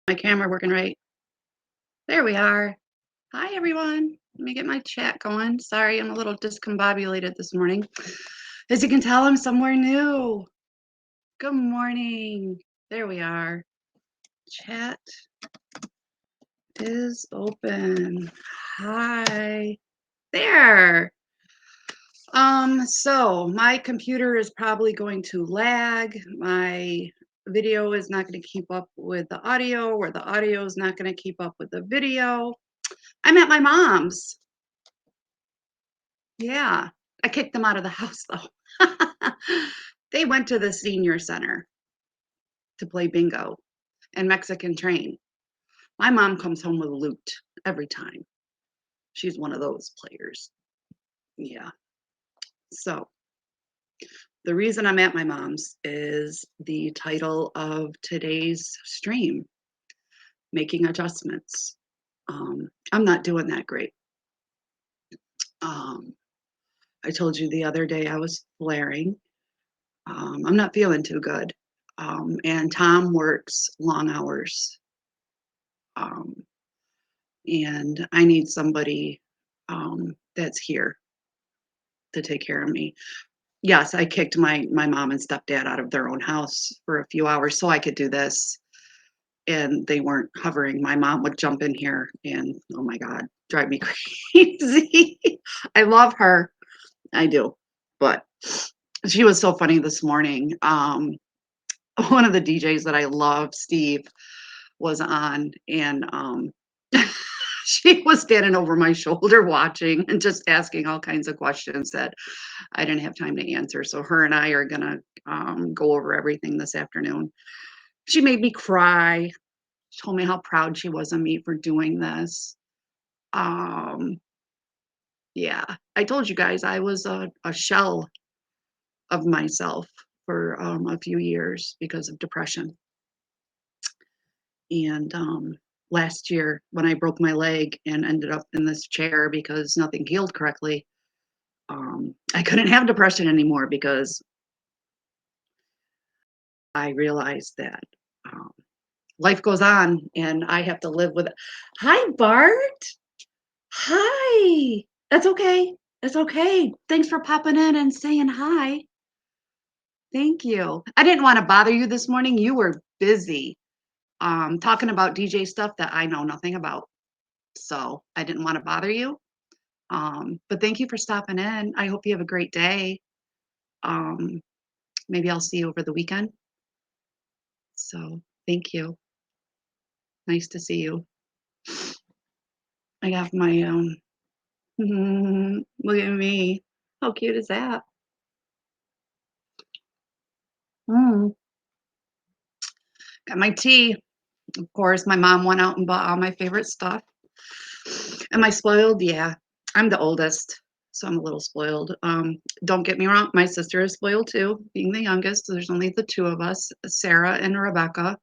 My camera working right? There we are. Hi, everyone. Let me get my chat going. Sorry, I'm a little discombobulated this morning. As you can tell, I'm somewhere new. Good morning. There we are. Chat is open. Hi. There. So my computer is probably going to lag. My video is not going to keep up with the audio, or the audio is not going to keep up with the video. I'm at my mom's. Yeah, I kicked them out of the house though. They went to the senior center to play bingo and Mexican train. My mom comes home with loot every time. She's one of those players. Yeah. So the reason I'm at my mom's is the title of today's stream, Making Adjustments. I'm not doing that great. Um, I told you the other day I was flaring. I'm not feeling too good. And Tom works long hours. Um, and I need somebody that's here to take care of me. Yes, I kicked my mom and stepdad out of their own house for a few hours so I could do this. And they weren't hovering. My mom would jump in here and, oh my God, drive me crazy. I love her. I do. But she was so funny this morning. One of the DJs that I love, Steve, was on, and she was standing over my shoulder watching and just asking all kinds of questions that I didn't have time to answer. So her and I are gonna go over everything this afternoon. She made me cry. She told me how proud she was of me for doing this. Um, yeah, I told you guys I was a shell of myself for a few years because of depression. And last year, when I broke my leg and ended up in this chair because nothing healed correctly, I couldn't have depression anymore because I realized that um, life goes on and I have to live with it. Hi, Bart. Hi. That's okay. It's okay. Thanks for popping in and saying hi. Thank you. I didn't want to bother you this morning. You were busy talking about DJ stuff that I know nothing about. So I didn't want to bother you. But thank you for stopping in. I hope you have a great day. Um, maybe I'll see you over the weekend. So thank you. Nice to see you. I have my look at me. How cute is that? Mm. Got my tea. Of course, my mom went out and bought all my favorite stuff. Am I spoiled? Yeah. I'm the oldest, so I'm a little spoiled. Don't get me wrong, my sister is spoiled too, being the youngest. There's only the two of us, Sarah and Rebecca.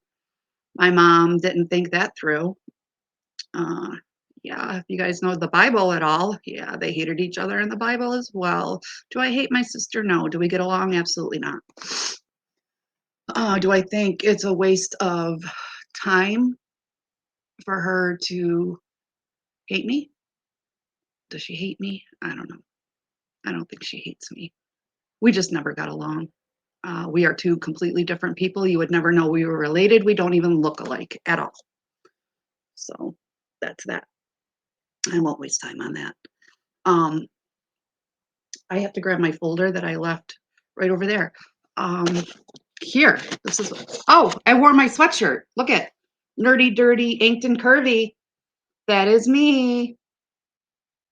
My mom didn't think that through. Uh, yeah, if you guys know the Bible at all, yeah, they hated each other in the Bible as well. Do I hate my sister? No. Do we get along? Absolutely not. Do I think it's a waste of time for her to hate me? Does she hate me? I don't know. I don't think she hates me. We just never got along. We are two completely different people. You would never know we were related. We don't even look alike at all. So that's that. I won't waste time on that. Um, I have to grab my folder that I left right over there. Um, Here, this is, oh, I wore my sweatshirt. Look at nerdy, dirty, inked and curvy. That is me.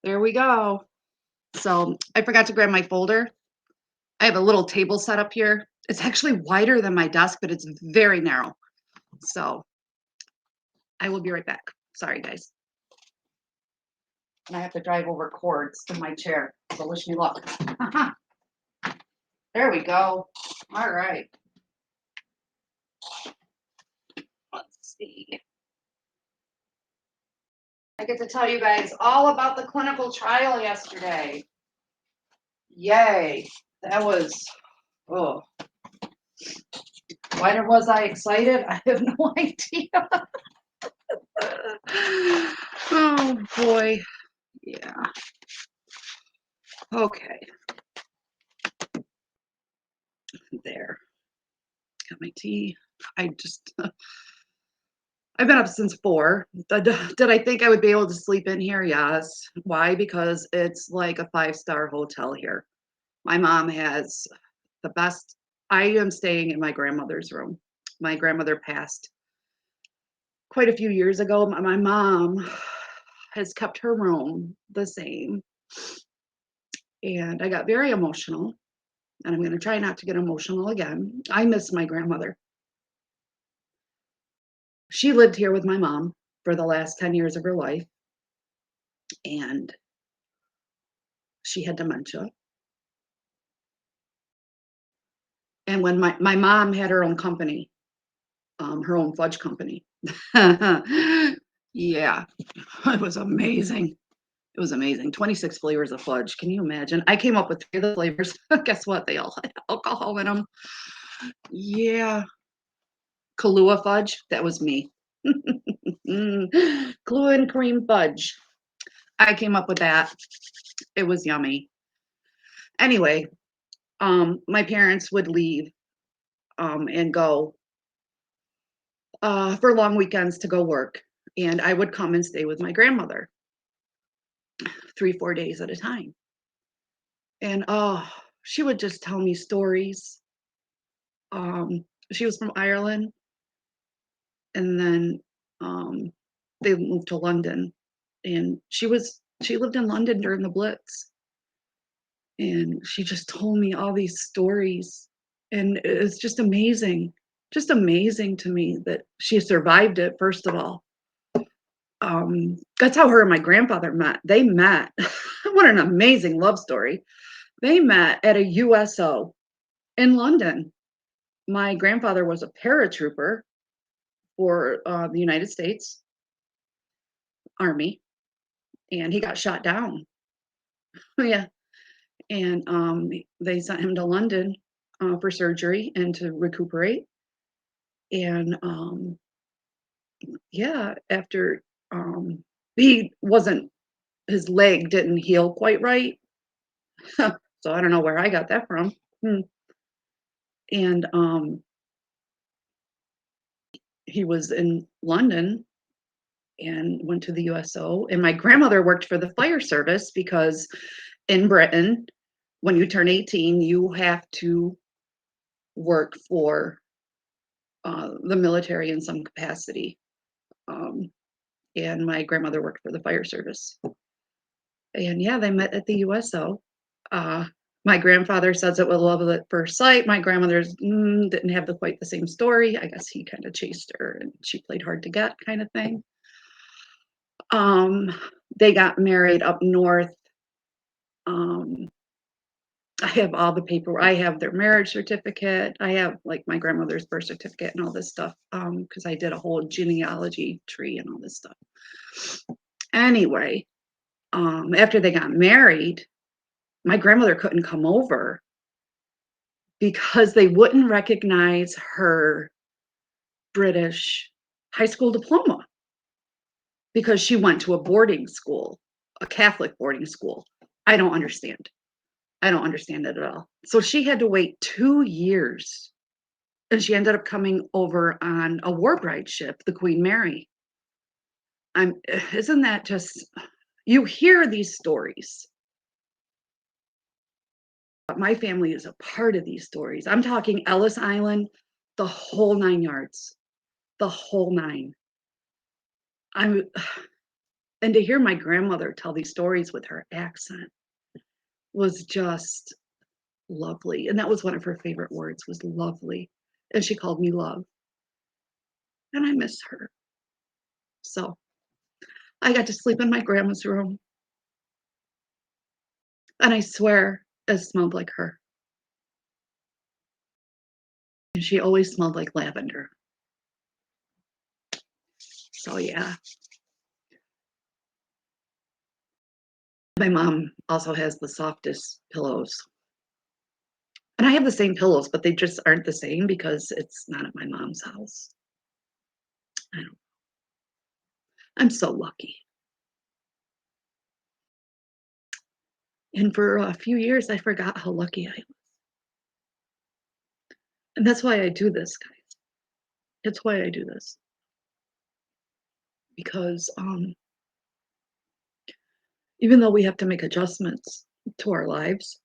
There we go. So I forgot to grab my folder. I have a little table set up here. It's actually wider than my desk, but it's very narrow. So I will be right back. Sorry, guys. And I have to drive over cords to my chair. So wish me luck. There we go. All right. Let's see. I get to tell you guys all about the clinical trial yesterday. Yay. That was, oh, why was I excited? I have no idea. Oh boy. Yeah. Okay. There. Got my tea. I just I've been up since 4. Did I think I would be able to sleep in here? Yes. Why? Because it's like a five-star hotel here. My mom has the best. I am staying in my grandmother's room. My grandmother passed quite a few years ago. My mom has kept her room the same. And I got very emotional, and I'm going to try not to get emotional again. I miss my grandmother. She lived here with my mom for the last 10 years of her life, and she had dementia. And when my mom had her own company, her own fudge company. Yeah, it was amazing. It was amazing. 26 flavors of fudge. Can you imagine? I came up with 3 of the flavors. Guess what? They all had alcohol in them. Yeah. Kahlua fudge, that was me. Kahlua and cream fudge. I came up with that. It was yummy. Anyway, my parents would leave and go for long weekends to go work. And I would come and stay with my grandmother 3, 4 days at a time. And oh, she would just tell me stories. She was from Ireland, and then they moved to London, and she lived in London during the Blitz, and she just told me all these stories, and it's just amazing to me that she survived it. First of all, that's how her and my grandfather met. They met. What an amazing love story. They met at a USO in London. My grandfather was a paratrooper for the United States Army, and he got shot down. Yeah, and they sent him to London for surgery and to recuperate. And yeah, after he wasn't, his leg didn't heal quite right. So I don't know where I got that from. Hmm. And he was in London and went to the USO. And my grandmother worked for the fire service because in Britain, when you turn 18, you have to work for the military in some capacity. Um, and my grandmother worked for the fire service. And yeah, they met at the USO. Uh, my grandfather says it was love at first sight. My grandmother's didn't have quite the same story. I guess he kind of chased her and she played hard to get, kind of thing. Um, they got married up north. Um, I have all the paperwork. I have their marriage certificate. I have like my grandmother's birth certificate and all this stuff because I did a whole genealogy tree and all this stuff. Anyway, after they got married, my grandmother couldn't come over because they wouldn't recognize her British high school diploma because she went to a boarding school, a Catholic boarding school. I don't understand. I don't understand it at all. So she had to wait 2 years, and she ended up coming over on a war bride ship, the Queen Mary. Isn't that just, you hear these stories. My family is a part of these stories. I'm talking Ellis Island, the whole 9 yards, the whole 9. I'm and to hear my grandmother tell these stories with her accent was just lovely. And that was one of her favorite words, was lovely. And she called me love. And I miss her. So I got to sleep in my grandma's room. And I swear it smelled like her. And she always smelled like lavender. So yeah. My mom also has the softest pillows. And I have the same pillows, but they just aren't the same because it's not at my mom's house. I don't I'm so lucky. And for a few years, I forgot how lucky I am. And that's why I do this, guys. It's why I do this. Because even though we have to make adjustments to our lives,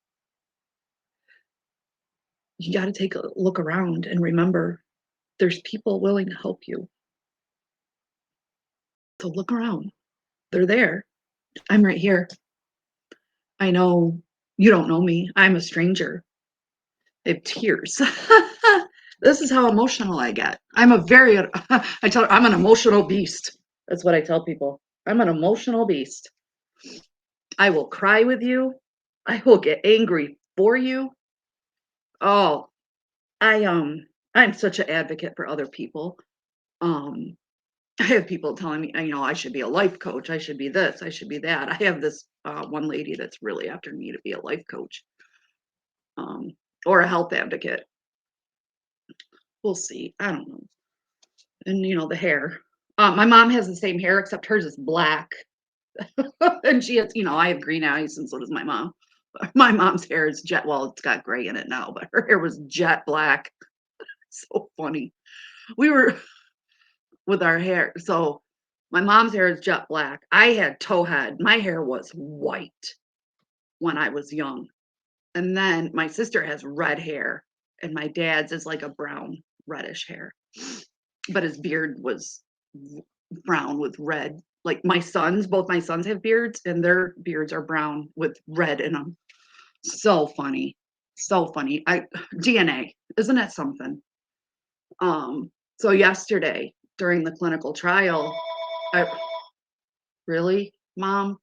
you got to take a look around and remember there's people willing to help you. So look around. They're there. I'm right here. I know you don't know me. I'm a stranger. I have tears. This is how emotional I get. I'm an emotional beast. That's what I tell people. I'm an emotional beast. I will cry with you. I will get angry for you. Oh, I I'm such an advocate for other people. Um I have people telling me, I should be a life coach. I should be this. I should be that. I have this one lady that's really after me to be a life coach, um, or a health advocate. We'll see. I don't know. And the hair. My mom has the same hair except hers is black, and she has. I have green eyes, and so does my mom. My mom's hair is jet. Well, it's got gray in it now, but her hair was jet black. So funny. We were with our hair. So my mom's hair is jet black. I had towhead. My hair was white when I was young. And then my sister has red hair, and my dad's is like a brown, reddish hair. But his beard was brown with red. Like both my sons have beards, and their beards are brown with red in them. So funny. So funny. DNA, isn't that something? So yesterday during the clinical trial, I really, Mom,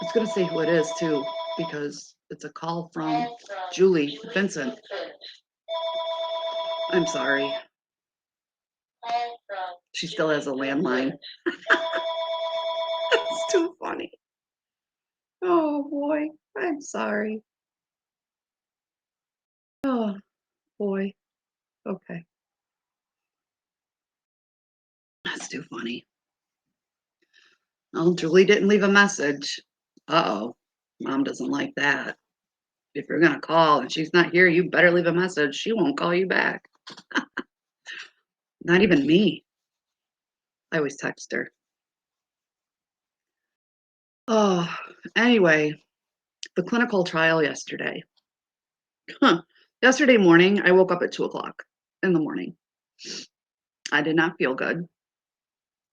it's gonna say who it is too, because it's a call from Julie Vincent. I'm sorry. She still has a landline. It's too funny. Oh boy, I'm sorry. Oh boy. Okay. That's too funny. Oh, Julie didn't leave a message. Uh-oh. Mom doesn't like that. If you're gonna call and she's not here, you better leave a message. She won't call you back. Not even me. I always text her. Oh, anyway, the clinical trial yesterday. Huh. Yesterday morning, I woke up at 2 o'clock in the morning. I did not feel good.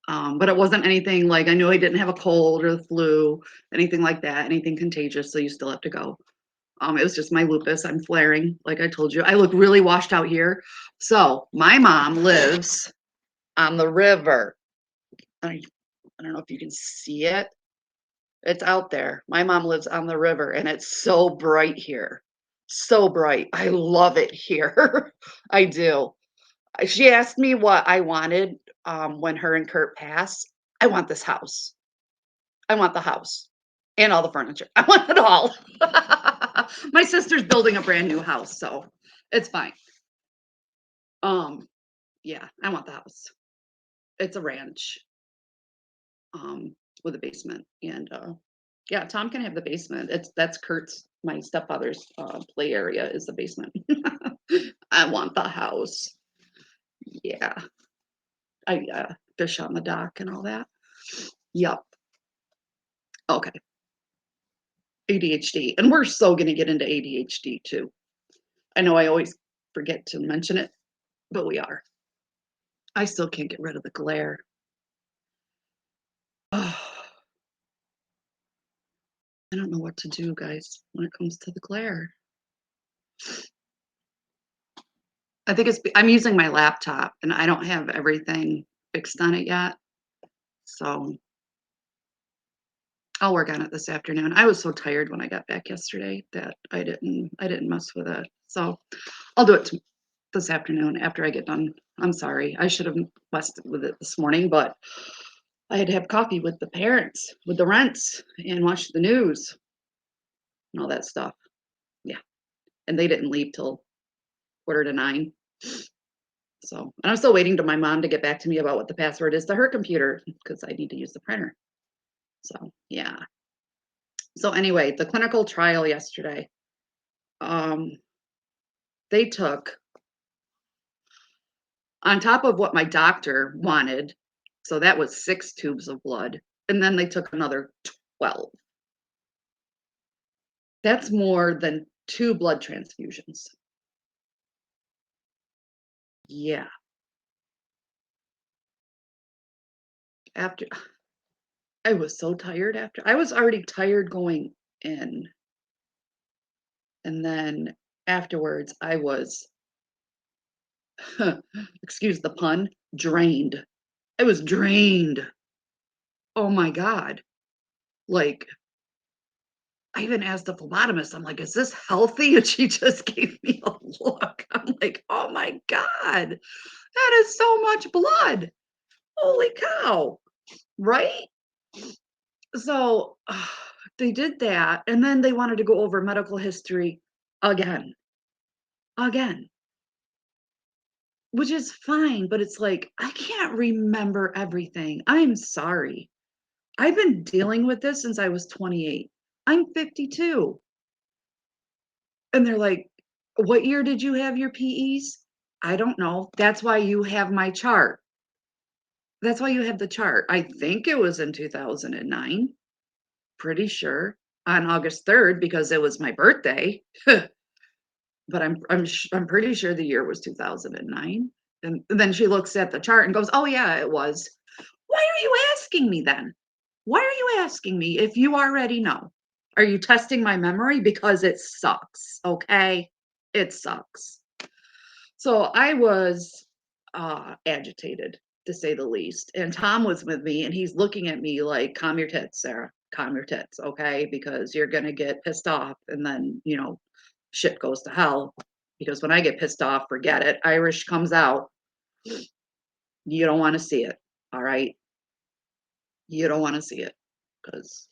But it wasn't anything like I knew I didn't have a cold or the flu, anything like that, anything contagious. So you still have to go. It was just my lupus. I'm flaring, like I told you. I look really washed out here. So my mom lives on the river. I don't know if you can see it. It's out there. My mom lives on the river, and it's so bright here. So bright. I love it here. I do. She asked me what I wanted, when her and Kurt passed. I want this house. I want the house and all the furniture. I want it all. My sister's building a brand new house, so it's fine. Um, yeah, I want the house. It's a ranch, with a basement, and yeah, Tom can have the basement. That's Kurt's, my stepfather's, play area is the basement. I want the house. Yeah, I fish on the dock and all that. Yep. Okay. ADHD, and we're so gonna get into ADHD too. I know I always forget to mention it, but we are. I still can't get rid of the glare. Oh, I don't know what to do, guys, when it comes to the glare. I think I'm using my laptop, and I don't have everything fixed on it yet, so I'll work on it this afternoon. I was so tired when I got back yesterday that I didn't mess with it. So I'll do it this afternoon after I get done. I'm sorry. I should have messed with it this morning, but I had to have coffee with the parents, with the rents, and watch the news and all that stuff. Yeah. And they didn't leave till 8:45. So, and I'm still waiting to my mom to get back to me about what the password is to her computer because I need to use the printer. So, yeah. So anyway, the clinical trial yesterday, um, they took on top of what my doctor wanted, so that was 6 tubes of blood, and then they took another 12. That's more than 2 blood transfusions. Yeah. After I was so tired after I was already tired going in, and then afterwards, I was, excuse the pun, drained. I was drained. Oh my god. Like, I even asked the phlebotomist, I'm like, "Is this healthy?" And she just gave me a look. I'm like, "Oh my god, that is so much blood. Holy cow." Right? So, they did that, and then they wanted to go over medical history again, again, which is fine, but it's like, I can't remember everything. I'm sorry. I've been dealing with this since I was 28. I'm 52. And they're like, "What year did you have your PEs?" "I don't know." "That's why you have my chart. That's why you have the chart." I think it was in 2009. Pretty sure. On August 3rd because it was my birthday. But I'm pretty sure the year was 2009. And then she looks at the chart and goes, "Oh, yeah, it was." Why are you asking me then? Why are you asking me if you already know? Are you testing my memory? Because it sucks, okay? It sucks. So I was agitated to say the least. And Tom was with me and he's looking at me like, "Calm your tits, Sarah. Calm your tits, okay? Because you're gonna get pissed off and then, shit goes to hell." Because when I get pissed off, forget it. Irish comes out. You don't want to see it. All right. You don't want to see it. Because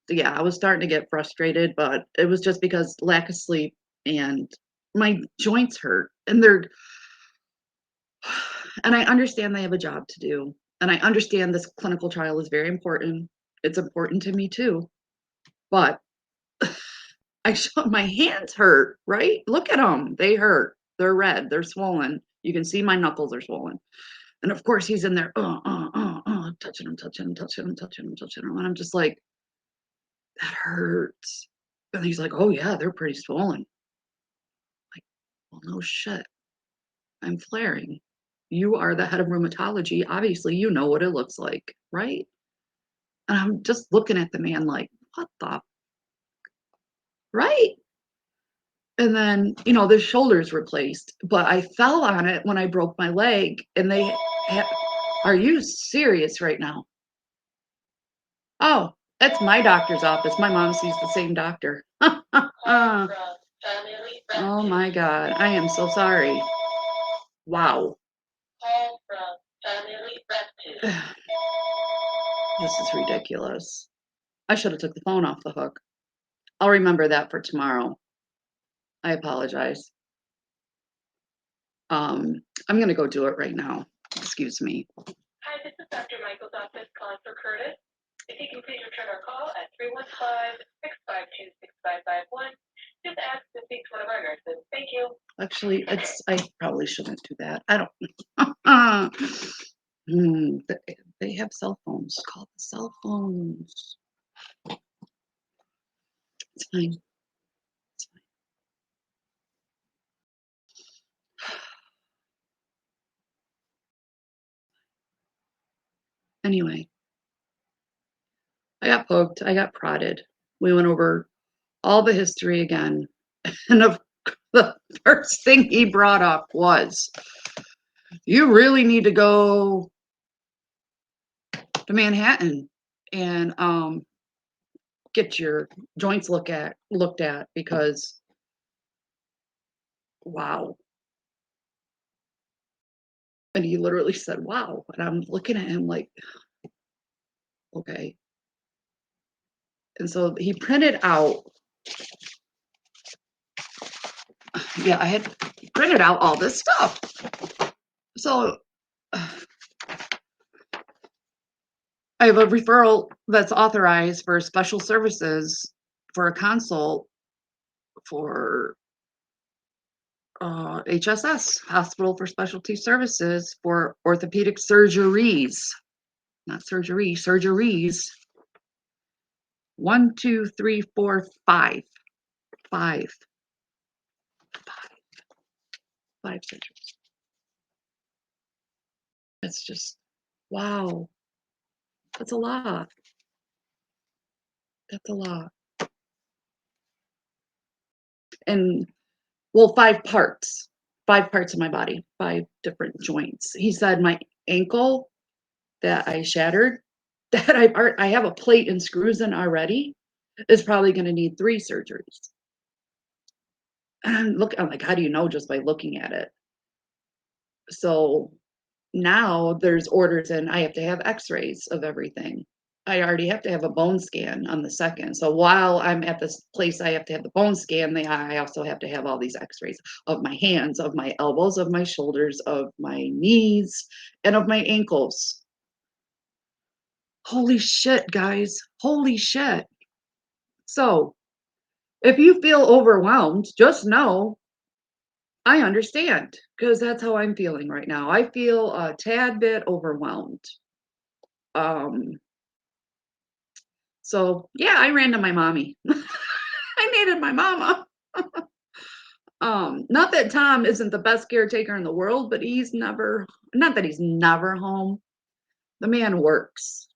yeah, I was starting to get frustrated, but it was just because lack of sleep and my joints hurt. And I understand they have a job to do. And I understand this clinical trial is very important. It's important to me too. But my hands hurt, right? Look at them. They hurt. They're red. They're swollen. You can see my knuckles are swollen. And of course, he's in there, touching him, touching him, touching him, touching him, touching him. And I'm just like, that hurts. And he's like, "Oh, yeah, they're pretty swollen." Like, well, no shit. I'm flaring. You are the head of rheumatology. Obviously, you know what it looks like, right? And I'm just looking at the man like, what the, right? And then, the shoulder's replaced, but I fell on it when I broke my leg. And are you serious right now? Oh, that's my doctor's office. My mom sees the same doctor. Oh my God. I am so sorry. Wow. This is ridiculous. I should have took the phone off the hook. I'll remember that for tomorrow. I apologize. I'm gonna go do it right now. Excuse me. Hi, this is Dr. Michael's office calling for Curtis. If you can please return our call at 315-652-6551. Just ask to speak to one of our nurses. Thank you. Actually, I probably shouldn't do that. I don't. They have cell phones. Call the cell phones. It's fine. It's fine. Anyway, I got poked. I got prodded. We went over all the history again. And the first thing he brought up was, "You really need to go to Manhattan and get your joints looked at because wow." And he literally said, "Wow." And I'm looking at him like, okay. And so he printed out, yeah, printed out all this stuff. So I have a referral that's authorized for special services for a consult for HSS, Hospital for Specialty Services, for orthopedic surgeries, not surgery, surgeries. 1, 2, 3, 4, 5. 5. 5 surgeries. It's just, wow. That's a lot. That's a lot. And well, 5 parts. 5 parts of my body, 5 different joints. He said my ankle that I shattered, that I have a plate and screws in already, is probably gonna need 3 surgeries. And I'm like, how do you know just by looking at it? So now there's orders and I have to have x-rays of everything. I already have to have a bone scan on the second. So while I'm at this place, I have to have the bone scan. I also have to have all these x-rays of my hands, of my elbows, of my shoulders, of my knees, and of my ankles. Holy shit, guys. Holy shit. So if you feel overwhelmed, just know I understand, because that's how I'm feeling right now. I feel a tad bit overwhelmed. Um, so yeah, I ran to my mommy. I needed my mama. Not that Tom isn't the best caretaker in the world, but he's never, not that he's never home. The man works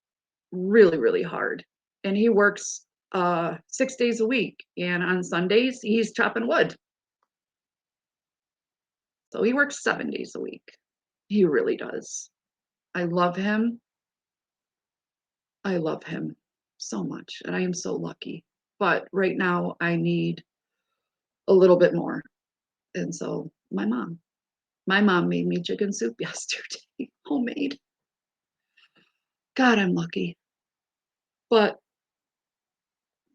really, really hard. And he works 6 days a week. And on Sundays, he's chopping wood. So he works 7 days a week. He really does. I love him. I love him so much. And I am so lucky. But right now, I need a little bit more. And so my mom made me chicken soup yesterday, homemade. God, I'm lucky. But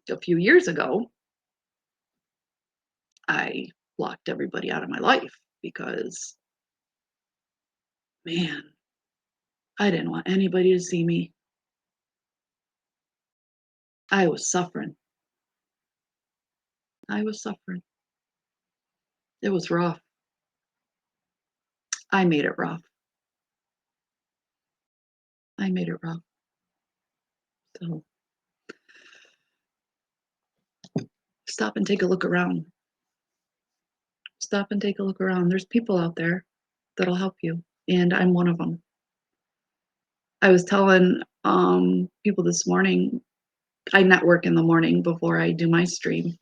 a few years ago, I blocked everybody out of my life because, man, I didn't want anybody to see me. I was suffering. I was suffering. It was rough. I made it rough. I made it rough. So stop and take a look around. Stop and take a look around. There's people out there that'll help you, and I'm one of them. I was telling people this morning, I network in the morning before I do my stream,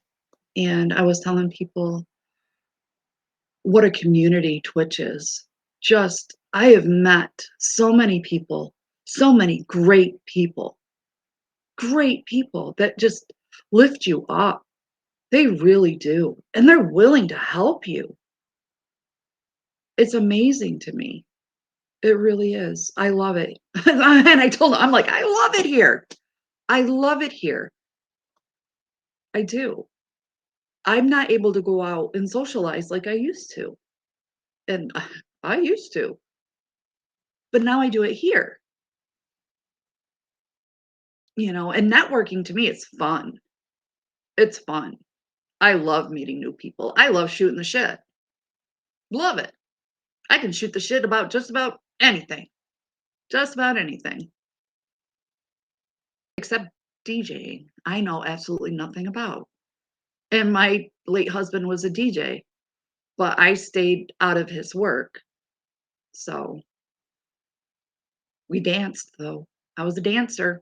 and I was telling people what a community Twitch is. Just, I have met so many people, so many great people that just lift you up. They really do. And they're willing to help you. It's amazing to me. It really is. I love it. And I told them, I'm like, I love it here. I love it here. I do. I'm not able to go out and socialize like I used to. And I used to. But now I do it here. And networking to me, it's fun. It's fun. I love meeting new people. I love shooting the shit. Love it. I can shoot the shit about just about anything. Just about anything. Except DJing. I know absolutely nothing about. And my late husband was a DJ, but I stayed out of his work. So we danced, though. I was a dancer.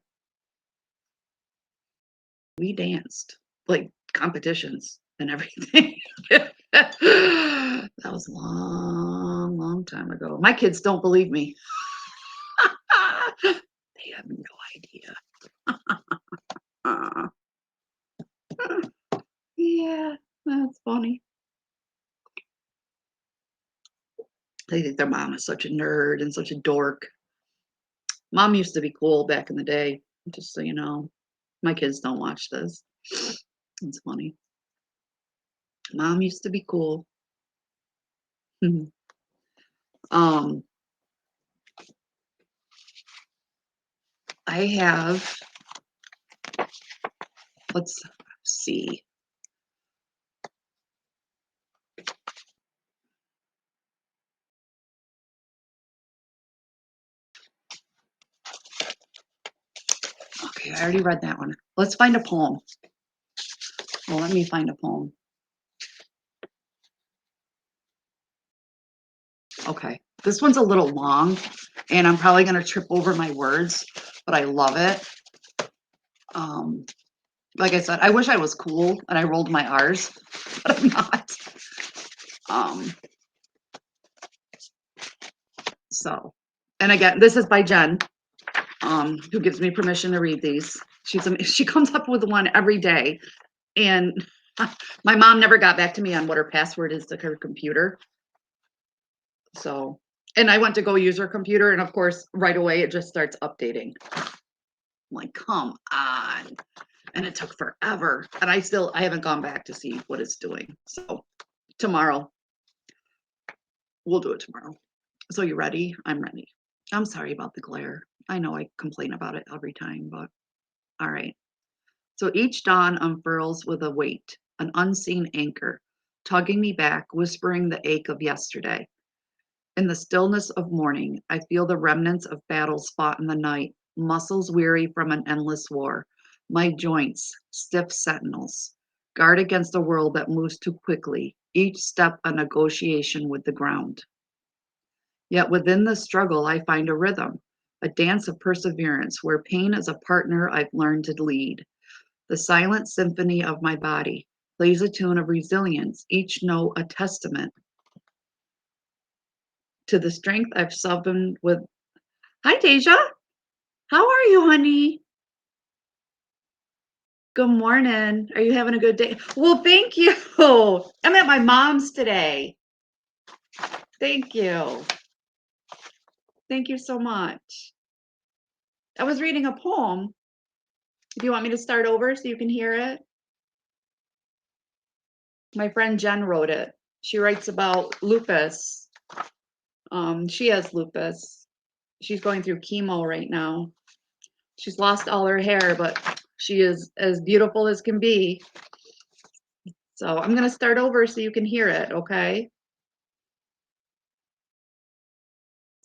We danced, like competitions and everything. That was a long, long time ago. My kids don't believe me. They have no idea. Uh, yeah, that's funny. They think their mom is such a nerd and such a dork. Mom used to be cool back in the day, just so you know. My kids don't watch this. It's funny. Mom used to be cool. Um, I have, let's see. Okay, I already read that one. Let's find a poem. Well, let me find a poem. Okay, this one's a little long, and I'm probably gonna trip over my words, but I love it. Um, like I said, I wish I was cool and I rolled my R's, but I'm not. Um, so, and again, this is by Jen, who gives me permission to read these. She comes up with one every day, and my mom never got back to me on what her password is to her computer. So, and I went to go use her computer, and of course, right away it just starts updating. I'm like, come on. And it took forever. And I haven't gone back to see what it's doing. So tomorrow, we'll do it tomorrow. So you ready? I'm ready. I'm sorry about the glare. I know I complain about it every time, but all right. So each dawn unfurls with a weight, an unseen anchor, tugging me back, whispering the ache of yesterday. In the stillness of morning, I feel the remnants of battles fought in the night, muscles weary from an endless war, my joints stiff sentinels, guard against a world that moves too quickly, each step a negotiation with the ground. Yet within the struggle, I find a rhythm, a dance of perseverance where pain is a partner I've learned to lead. The silent symphony of my body plays a tune of resilience, each note a testament to the strength I've summoned with. Hi, Deja. How are you, honey? Good morning. Are you having a good day? Well, thank you. I'm at my mom's today. Thank you. Thank you so much. I was reading a poem. Do you want me to start over so you can hear it? My friend Jen wrote it. She writes about lupus. She has lupus. She's going through chemo right now. She's lost all her hair, but she is as beautiful as can be. So I'm going to start over so you can hear it, okay?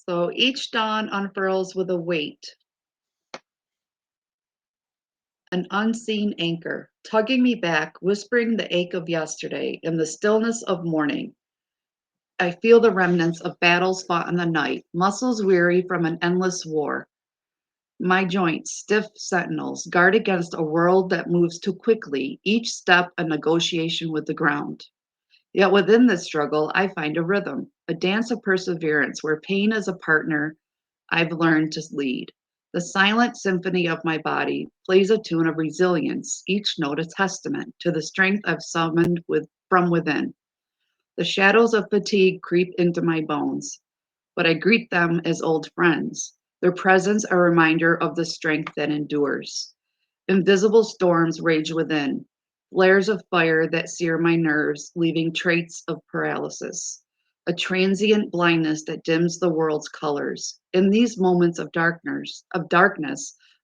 So each dawn unfurls with a weight, an unseen anchor, tugging me back, whispering the ache of yesterday in the stillness of morning. I feel the remnants of battles fought in the night, muscles weary from an endless war. My joints, stiff sentinels, guard against a world that moves too quickly, each step a negotiation with the ground. Yet within this struggle, I find a rhythm, a dance of perseverance where pain is a partner I've learned to lead. The silent symphony of my body plays a tune of resilience, each note a testament to the strength I've summoned from within. The shadows of fatigue creep into my bones, but I greet them as old friends, their presence a reminder of the strength that endures. Invisible storms rage within, flares of fire that sear my nerves, leaving traits of paralysis, a transient blindness that dims the world's colors. In these moments of darkness,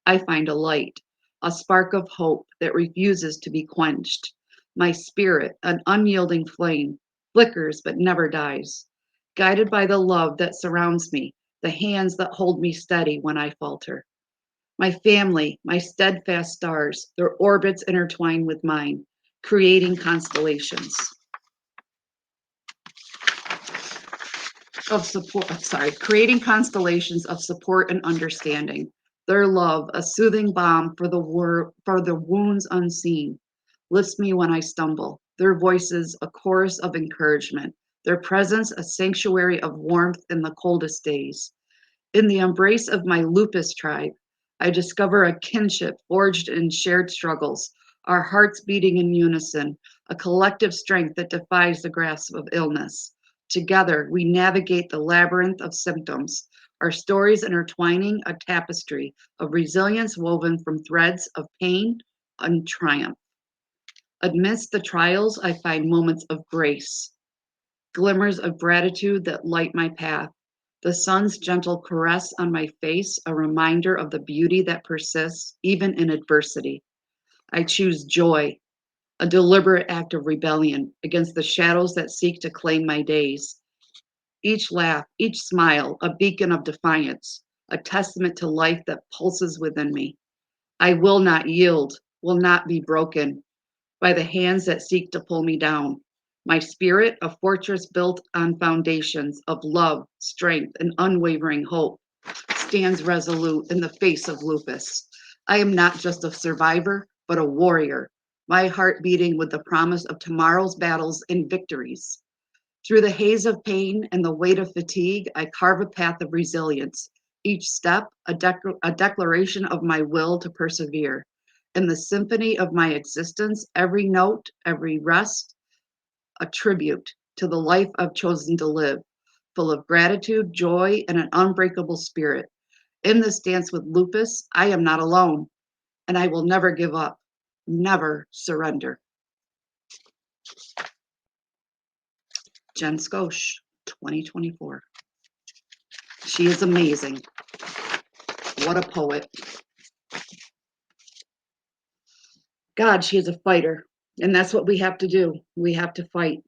I find a light, a spark of hope that refuses to be quenched. My spirit, an unyielding flame, flickers but never dies, guided by the love that surrounds me, the hands that hold me steady when I falter. My family, my steadfast stars, their orbits intertwine with mine, creating constellations of support. Sorry, creating constellations of support and understanding. Their love, a soothing balm for the wounds unseen, lifts me when I stumble. Their voices, a chorus of encouragement. Their presence, a sanctuary of warmth in the coldest days. In the embrace of my lupus tribe, I discover a kinship forged in shared struggles, our hearts beating in unison, a collective strength that defies the grasp of illness. Together, we navigate the labyrinth of symptoms, our stories intertwining a tapestry of resilience woven from threads of pain and triumph. Amidst the trials, I find moments of grace, glimmers of gratitude that light my path. The sun's gentle caress on my face, a reminder of the beauty that persists even in adversity. I choose joy, a deliberate act of rebellion against the shadows that seek to claim my days. Each laugh, each smile, a beacon of defiance, a testament to life that pulses within me. I will not yield, will not be broken by the hands that seek to pull me down. My spirit, a fortress built on foundations of love, strength, and unwavering hope, stands resolute in the face of lupus. I am not just a survivor, but a warrior, my heart beating with the promise of tomorrow's battles and victories. Through the haze of pain and the weight of fatigue, I carve a path of resilience. Each step, a declaration of my will to persevere. In the symphony of my existence, every note, every rest, a tribute to the life I've chosen to live, full of gratitude, joy, and an unbreakable spirit. In this dance with lupus, I am not alone, and I will never give up, never surrender. Jen Skosh, 2024. She is amazing. What a poet. God, she is a fighter. And that's what we have to do. We have to fight.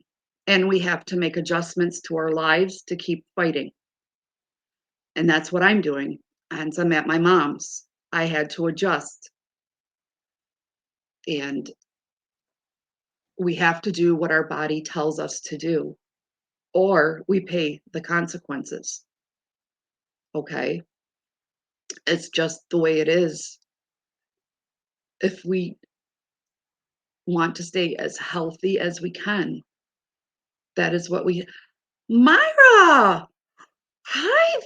And we have to make adjustments to our lives to keep fighting. And that's what I'm doing. And so I'm at my mom's. I had to adjust. And we have to do what our body tells us to do, or we pay the consequences. Okay? It's just the way it is. If we want to stay as healthy as we can, that is what we. Myra! Hi,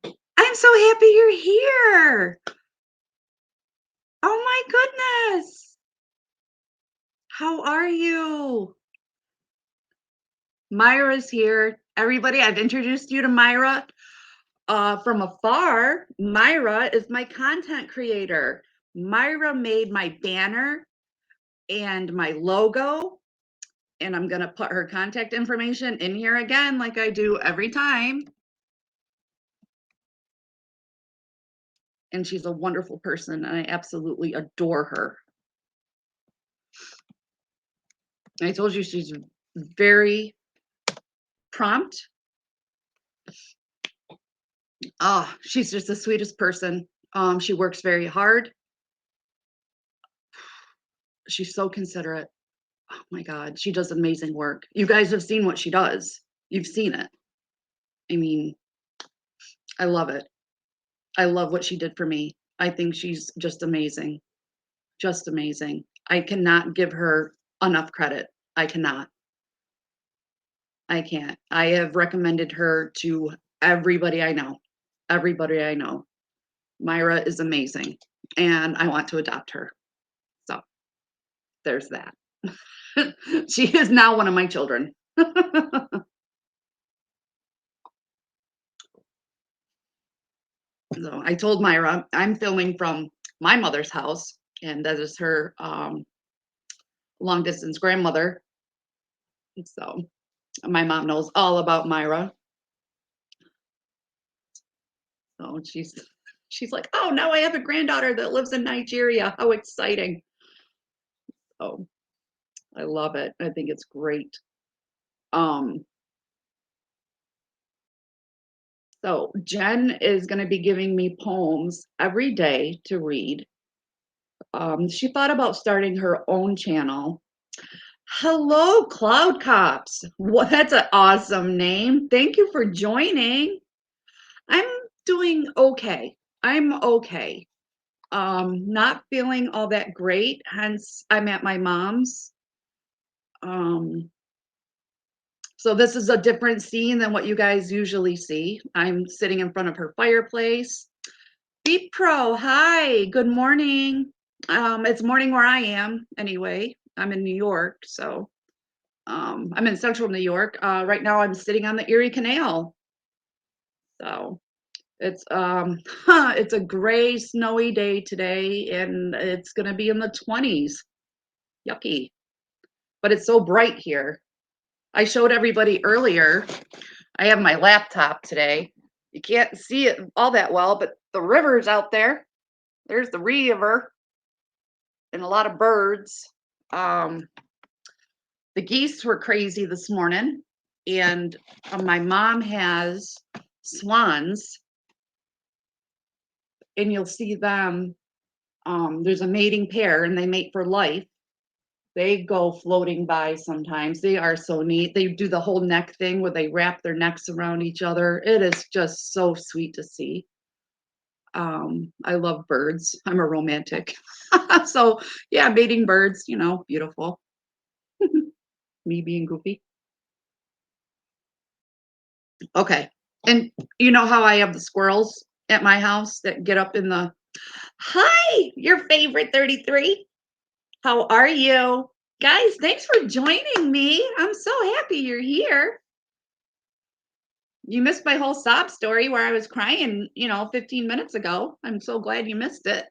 babe! I'm so happy you're here! Oh my goodness! How are you? Myra's here. Everybody, I've introduced you to Myra. From afar, Myra is my content creator. Myra made my banner and my logo, and I'm going to put her contact information in here again, like I do every time. And she's a wonderful person, and I absolutely adore her. I told you she's very prompt. Oh, she's just the sweetest person. She works very hard. She's so considerate. Oh my God, she does amazing work. You guys have seen what she does. You've seen it. I mean, I love it. I love what she did for me. I think she's just amazing. Just amazing. I cannot give her enough credit. I cannot. I can't. I have recommended her to everybody I know. Everybody I know. Myra is amazing, and I want to adopt her. So there's that. She is now one of my children. So I told Myra I'm filming from my mother's house, and that is her long distance grandmother. So my mom knows all about Myra. So she's like, oh, now I have a granddaughter that lives in Nigeria. How exciting. Oh, I love it. I think it's great. So Jen is going to be giving me poems every day to read. She thought about starting her own channel. Hello, Cloud Cops. What, that's an awesome name. Thank you for joining. I'm doing okay. I'm okay. Not feeling all that great, hence I'm at my mom's. So this is a different scene than what you guys usually see. I'm sitting in front of her fireplace. Beep Pro, hi, good morning. It's morning where I am anyway. I'm in New York, so I'm in central New York. Right now I'm sitting on the Erie Canal. So it's it's a gray, snowy day today, and it's gonna be in the 20s. Yucky. But it's so bright here. I showed everybody earlier. I have my laptop today. You can't see it all that well, but the river's out there. There's the river and a lot of birds. Um, the geese were crazy this morning, and my mom has swans, and you'll see them. There's a mating pair, and they mate for life. They go floating by sometimes. They are so neat. They do the whole neck thing where they wrap their necks around each other. It is just so sweet to see. I love birds. I'm a romantic. So yeah, mating birds, beautiful. Me being goofy. Okay. And you know how I have the squirrels at my house that get up in the Hi, your favorite 33. How are you? Guys, thanks for joining me. I'm so happy you're here. You missed my whole sob story where I was crying, 15 minutes ago. I'm so glad you missed it.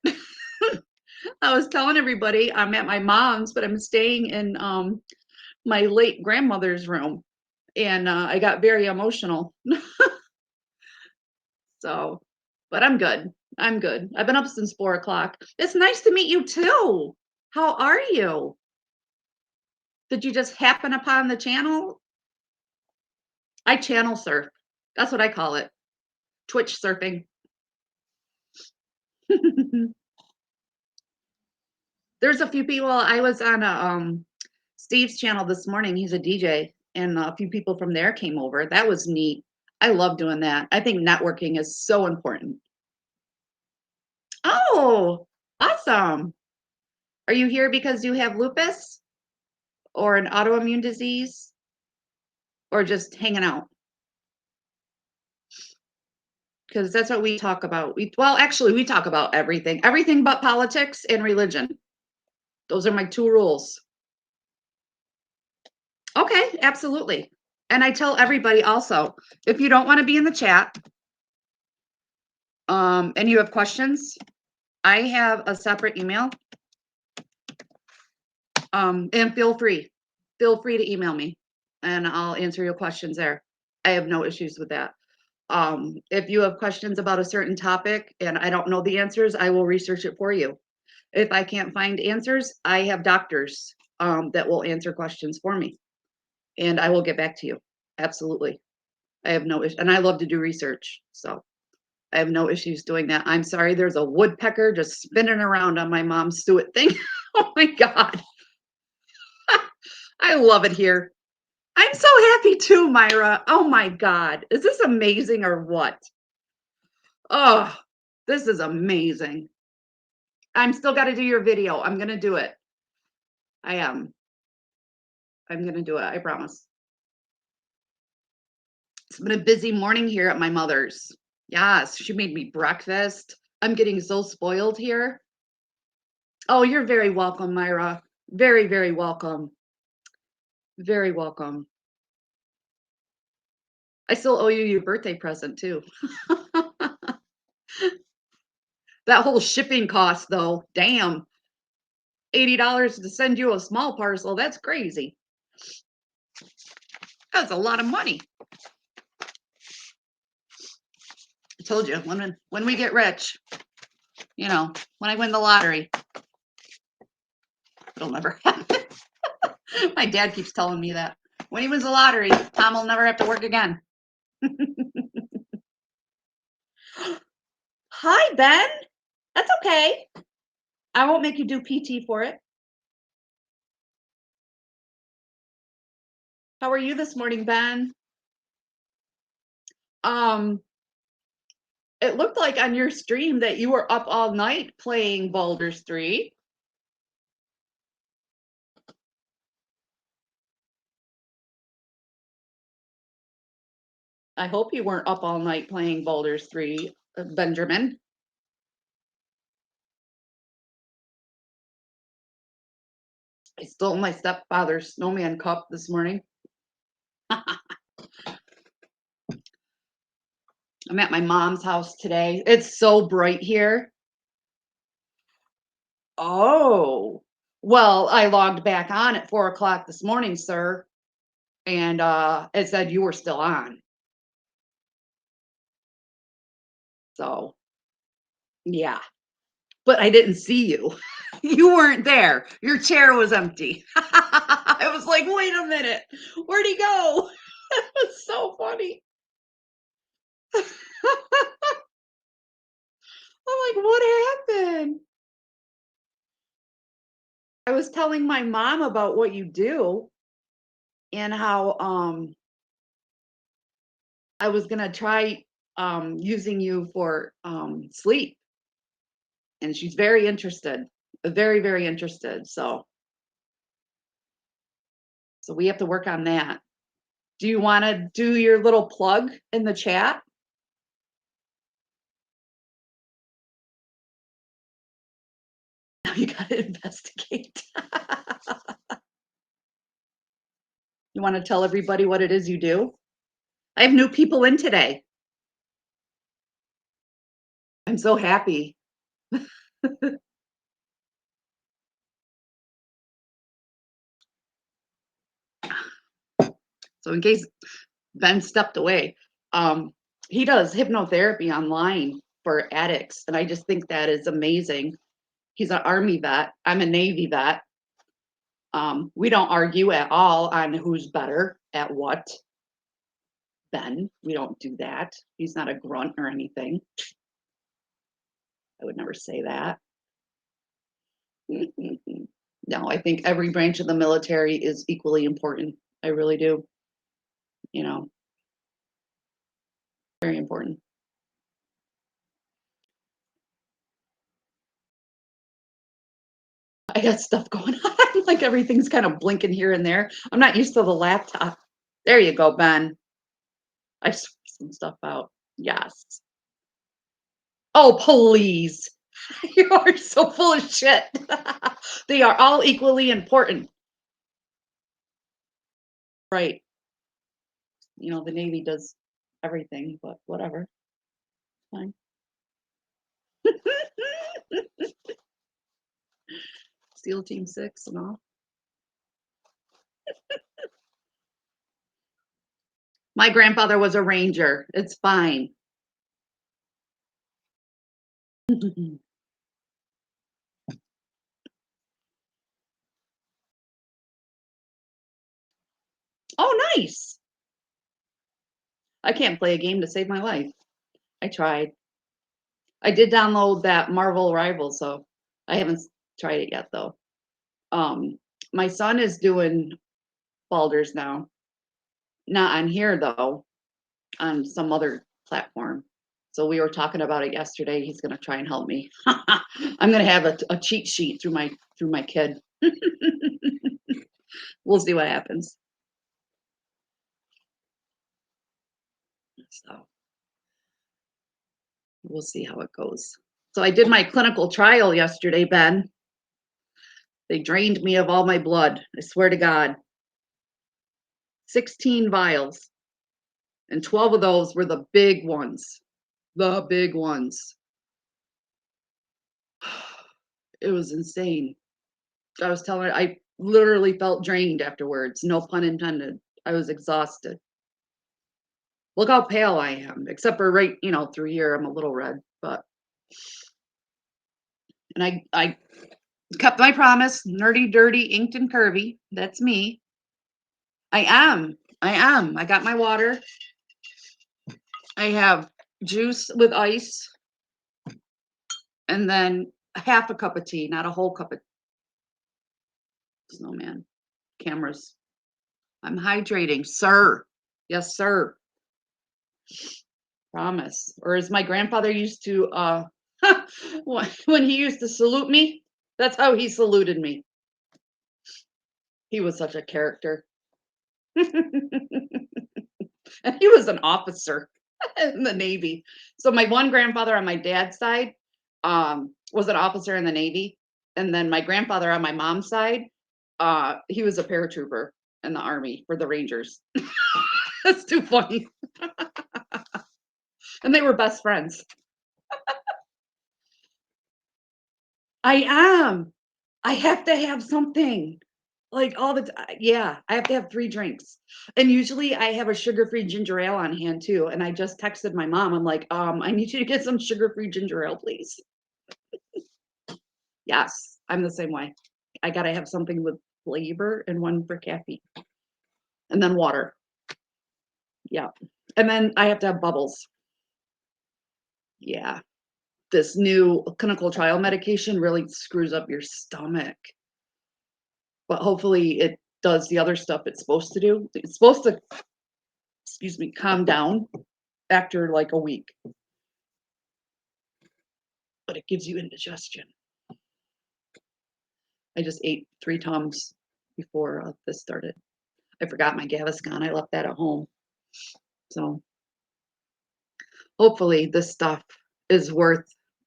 I was telling everybody I'm at my mom's, but I'm staying in my late grandmother's room, and I got very emotional. So, but I'm good. I'm good. I've been up since 4 o'clock. It's nice to meet you too. How are you? Did you just happen upon the channel? I channel surf. That's what I call it. Twitch surfing. There's a few people. I was on Steve's channel this morning. He's a DJ, and a few people from there came over. That was neat. I love doing that. I think networking is so important. Oh, awesome. Are you here because you have lupus or an autoimmune disease or just hanging out? Because that's what we talk about. Actually, we talk about everything but politics and religion. Those are my two rules. Okay, absolutely. And I tell everybody also, if you don't want to be in the chat, and you have questions, I have a separate email. And feel free to email me and I'll answer your questions there. I have no issues with that. If you have questions about a certain topic and I don't know the answers, I will research it for you. If I can't find answers, I have doctors that will answer questions for me, and I will get back to you. Absolutely. I have no issue, and I love to do research, so I have no issues doing that. I'm sorry, there's a woodpecker just spinning around on my mom's suet thing. Oh my God. I love it here. I'm so happy too, Myra. Oh my God. Is this amazing or what? Oh, this is amazing. I'm still got to do your video. I'm going to do it. I am. I'm going to do it. I promise. It's been a busy morning here at my mother's. Yes, she made me breakfast. I'm getting so spoiled here. Oh, you're very welcome, Myra. Very, very welcome. Very welcome. I still owe you your birthday present too. That whole shipping cost though, damn. $80 to send you a small parcel, that's crazy. That's a lot of money. I told you, when we get rich, when I win the lottery, it'll never happen. My dad keeps telling me that. When he wins the lottery, Tom will never have to work again. Hi, Ben. That's okay. I won't make you do PT for it. How are you this morning, Ben? It looked like on your stream that you were up all night playing Baldur's 3. I hope you weren't up all night playing Baldur's 3, Benjamin. I stole my stepfather's snowman cup this morning. I'm at my mom's house today. It's so bright here. Oh, well, I logged back on at 4 o'clock this morning, sir. and it said you were still on. So yeah, but I didn't see you. You weren't there. Your chair was empty. I was like, wait a minute, where'd he go? It's so funny. I'm like, what happened? I was telling my mom about what you do and how I was gonna try using you for sleep, and she's very interested, very, very interested. So we have to work on that. Do you want to do your little plug in the chat? Now you got to investigate. You want to tell everybody what it is you do? I have new people in today. I'm so happy. So in case Ben stepped away, he does hypnotherapy online for addicts, and I just think that is amazing. He's an Army vet. I'm a Navy vet. We don't argue at all on who's better at what. Ben, we don't do that. He's not a grunt or anything. I would never say that. No, I think every branch of the military is equally important. I really do. You know, very important. I got stuff going on. Like everything's kind of blinking here and there. I'm not used to the laptop. There you go, Ben. I sort some stuff out. Yes. Oh, please. You are so full of shit. They are all equally important. Right. You know, the Navy does everything, but whatever. Fine. SEAL Team 6 and all. My grandfather was a ranger. It's fine. Oh, nice. I can't play a game to save my life. I tried. I did download that Marvel Rivals, so I haven't tried it yet though. Um, my son is doing Baldur's now. Not on here though, on some other platform. So we were talking about it yesterday. He's gonna try and help me. I'm gonna have a cheat sheet through my kid. We'll see what happens. So we'll see how it goes. So I did my clinical trial yesterday, Ben. They drained me of all my blood. I swear to God. 16 vials, and 12 of those were the big ones. The big ones. It was insane. I was telling her, I literally felt drained afterwards. No pun intended. I was exhausted. Look how pale I am, except for right, through here, I'm a little red, but and I kept my promise, nerdy, dirty, inked and curvy. That's me. I am. I am. I got my water. I have juice with ice and then half a cup of tea, not a whole cup of snowman. Cameras. I'm hydrating, sir. Yes, sir. Promise. Or as my grandfather used to when he used to salute me, that's how he saluted me. He was such a character. And he was an officer in the Navy. So my one grandfather on my dad's side was an officer in the Navy. And then my grandfather on my mom's side, he was a paratrooper in the Army for the Rangers. That's too funny. And they were best friends. I am. I have to have something. Like, all the ti yeah, I have to have 3 drinks, and usually I have a sugar-free ginger ale on hand too, and I just texted my mom, I'm like, I need you to get some sugar-free ginger ale, please." Yes, I'm the same way. I gotta have something with flavor and one for caffeine, and then water. Yeah, and then I have to have bubbles. Yeah, this new clinical trial medication really screws up your stomach, but hopefully it does the other stuff it's supposed to do. It's supposed to, excuse me, calm down after, like, a week, but it gives you indigestion. I just ate 3 Tums before, this started. I forgot my Gaviscon, I left that at home, so hopefully this stuff is worth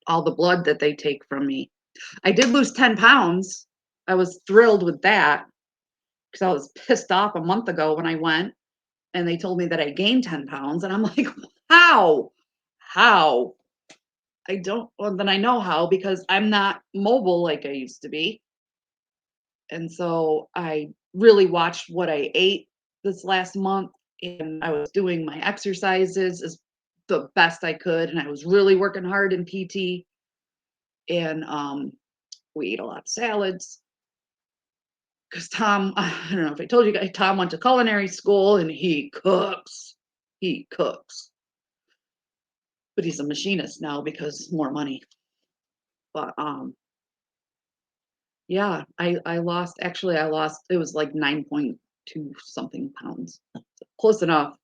all the blood that they take from me. I did lose 10 pounds. I was thrilled with that because I was pissed off a month ago when I went and they told me that I gained 10 pounds, and I'm like, "How? How?" I don't well, then I know how because I'm not mobile like I used to be, and so I really watched what I ate this last month, and I was doing my exercises as the best I could, and I was really working hard in PT, and, we ate a lot of salads. 'Cause Tom, I don't know if I told you guys, Tom went to culinary school and he cooks. He cooks. But he's a machinist now because more money. But yeah, I lost, actually I lost, it was like 9.2 something pounds. Close enough.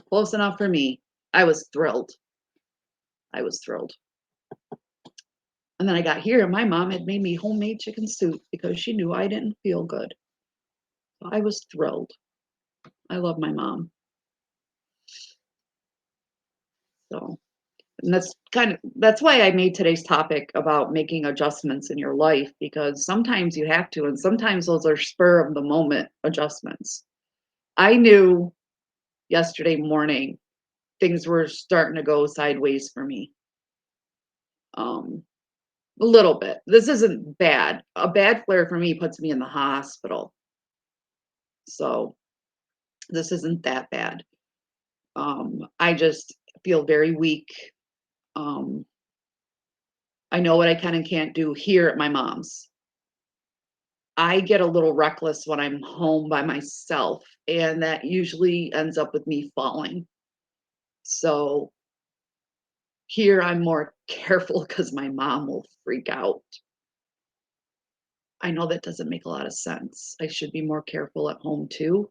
Close enough for me. I was thrilled. I was thrilled. And then I got here and my mom had made me homemade chicken soup because she knew I didn't feel good. So I was thrilled. I love my mom. So and that's why I made today's topic about making adjustments in your life because sometimes you have to, and sometimes those are spur of the moment adjustments. I knew yesterday morning things were starting to go sideways for me. Um, a little bit. This isn't bad. A bad flare for me puts me in the hospital. So this isn't that bad. I just feel very weak. Um, I know what I can and can't do here at my mom's. I get a little reckless when I'm home by myself, and that usually ends up with me falling. So here I'm more careful because my mom will freak out. I know that doesn't make a lot of sense. I should be more careful at home too.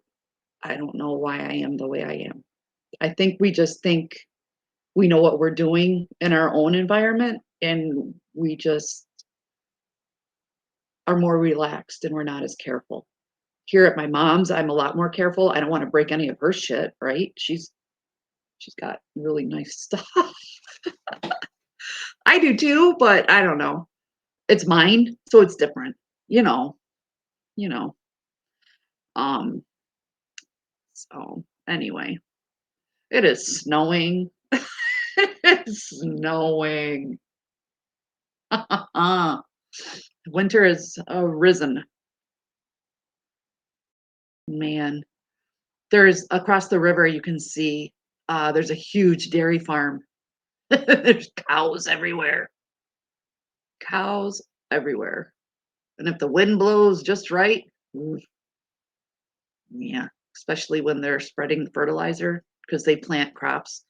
I don't know why I am the way I am. I think we just think we know what we're doing in our own environment, and we just are more relaxed and we're not as careful. Here at my mom's, I'm a lot more careful. I don't want to break any of her shit, right? She's got really nice stuff. I do too, but I don't know. It's mine, so it's different. You know, you know. Um, so anyway, it is snowing. It's snowing. Winter has arisen. Man, there's across the river you can see there's a huge dairy farm. There's cows everywhere. Cows everywhere. And if the wind blows just right, ooh, yeah, especially when they're spreading fertilizer because they plant crops.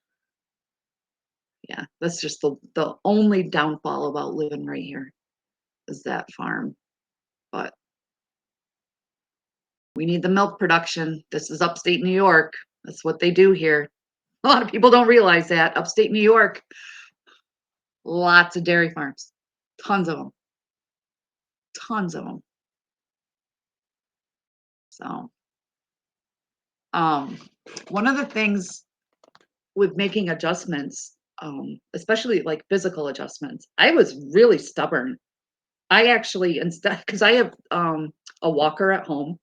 Yeah, that's just the only downfall about living right here is that farm. But we need the milk production. This is upstate New York. That's what they do here. A lot of people don't realize that. Upstate New York, lots of dairy farms, tons of them, tons of them. So, um, one of the things with making adjustments, especially like physical adjustments, I was really stubborn. I actually instead because I have a walker at home,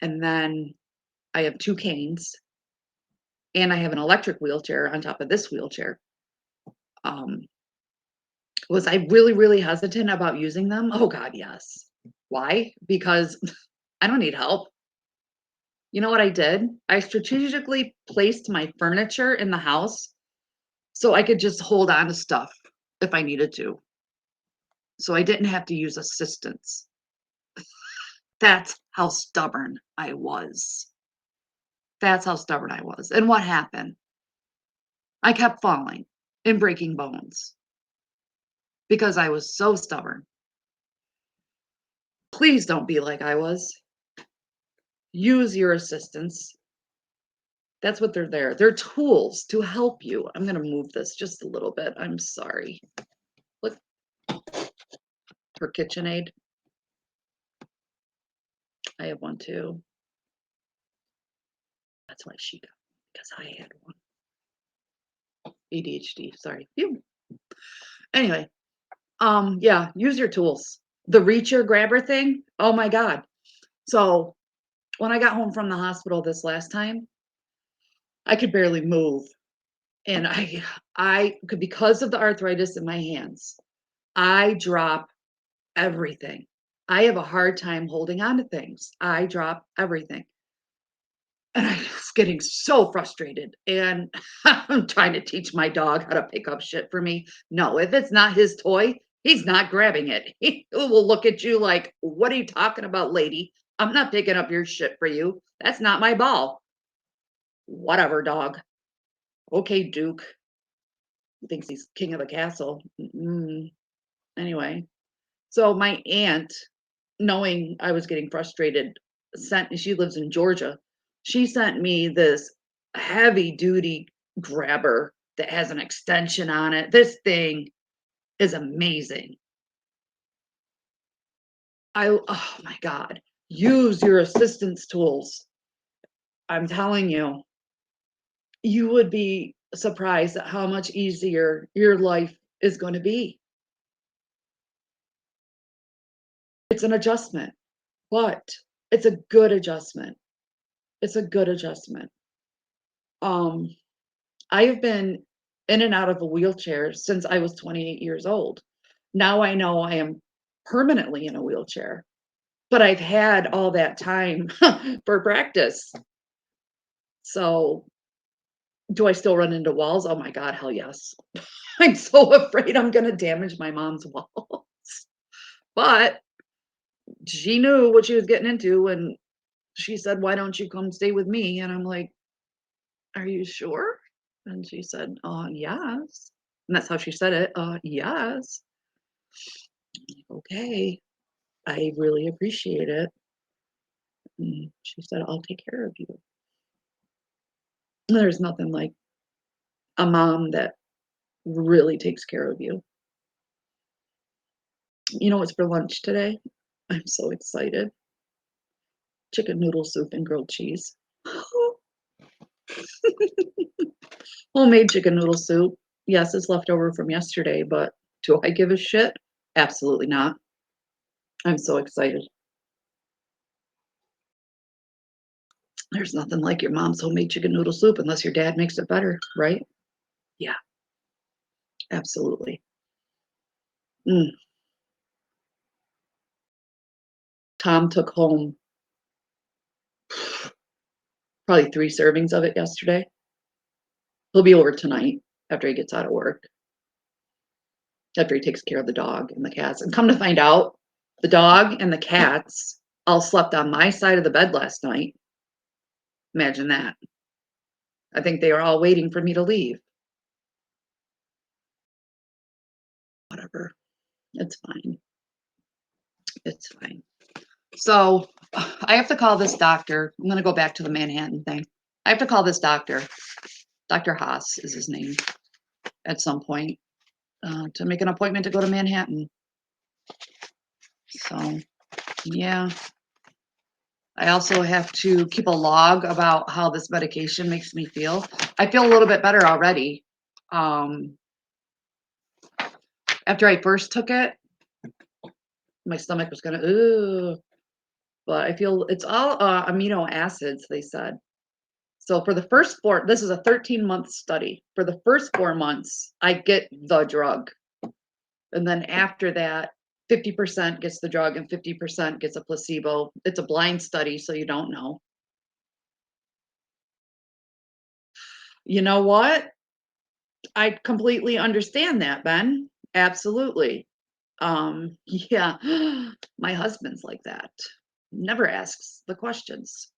and then I have 2 canes, and I have an electric wheelchair on top of this wheelchair. Um, was I really, really hesitant about using them? Oh God, yes. Why? Because I don't need help. You know what I did? I strategically placed my furniture in the house so I could just hold on to stuff if I needed to. So I didn't have to use assistance. That's how stubborn I was. That's how stubborn I was. And what happened? I kept falling and breaking bones because I was so stubborn. Please don't be like I was. Use your assistance. That's what they're there. They're tools to help you. I'm going to move this just a little bit. I'm sorry. Look, her KitchenAid. I have one too. That's why she got one, because I had one. ADHD, sorry. Phew. Anyway, yeah, use your tools. The reacher grabber thing. Oh my God. So when I got home from the hospital this last time, I could barely move. And I could, because of the arthritis in my hands, I drop everything. I have a hard time holding on to things. I drop everything. And I was getting so frustrated. And I'm trying to teach my dog how to pick up shit for me. No, if it's not his toy, he's not grabbing it. He will look at you like, what are you talking about, lady? I'm not picking up your shit for you. That's not my ball. Whatever, dog. Okay, Duke. He thinks he's king of the castle. Anyway, so my aunt, knowing I was getting frustrated, she lives in Georgia. She sent me this heavy duty grabber that has an extension on it. This thing is amazing. Oh my God, use your assistance tools. I'm telling you, you would be surprised at how much easier your life is going to be. It's an adjustment, but it's a good adjustment. It's a good adjustment. Um, I have been in and out of a wheelchair since I was 28 years old. Now I know I am permanently in a wheelchair, but I've had all that time for practice. So, do I still run into walls? Oh my God, hell yes. I'm so afraid I'm going to damage my mom's walls. But she knew what she was getting into and she said, "Why don't you come stay with me?" And I'm like, "Are you sure?" And she said, yes." And that's how she said it, yes. Okay, I really appreciate it. And she said, "I'll take care of you." There's nothing like a mom that really takes care of you. You know what's for lunch today? I'm so excited. Chicken noodle soup and grilled cheese. Homemade chicken noodle soup. Yes, it's left over from yesterday, but do I give a shit? Absolutely not. I'm so excited. There's nothing like your mom's homemade chicken noodle soup unless your dad makes it better, right? Yeah, absolutely. Mm. Tom took home probably 3 servings of it yesterday. He'll be over tonight after he gets out of work, after he takes care of the dog and the cats. And come to find out, the dog and the cats all slept on my side of the bed last night. Imagine that. I think they were all waiting for me to leave. Whatever. It's fine. It's fine. So I have to call this doctor. I'm going to go back to the Manhattan thing. I have to call this doctor. Dr. Haas is his name at some point to make an appointment to go to Manhattan. So, yeah. I also have to keep a log about how this medication makes me feel. I feel a little bit better already. After I first took it, my stomach was gonna, ooh, but I feel it's all amino acids, they said. So for the first this is a 13-month study. For the first 4 months, I get the drug. And then after that, 50% gets the drug and 50% gets a placebo. It's a blind study, so you don't know. You know what? I completely understand that, Ben. Absolutely. Yeah, my husband's like that. Never asks the questions.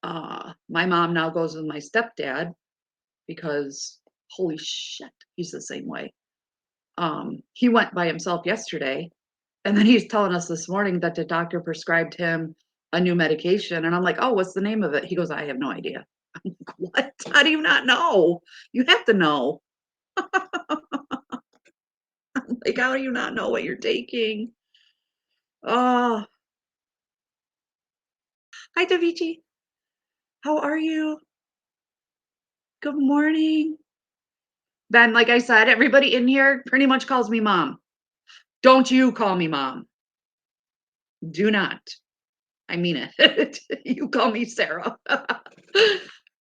My mom now goes with my stepdad because holy shit, he's the same way. He went by himself yesterday, and then he's telling us this morning that the doctor prescribed him a new medication, and I'm like, "Oh, what's the name of it?" He goes, "I have no idea." I'm like, "What? How do you not know? You have to know." Like, how do you not know what you're taking? Oh, hi, Davichi. How are you? Good morning. Ben, like I said, everybody in here pretty much calls me mom. Don't you call me mom. Do not. I mean it. You call me Sarah.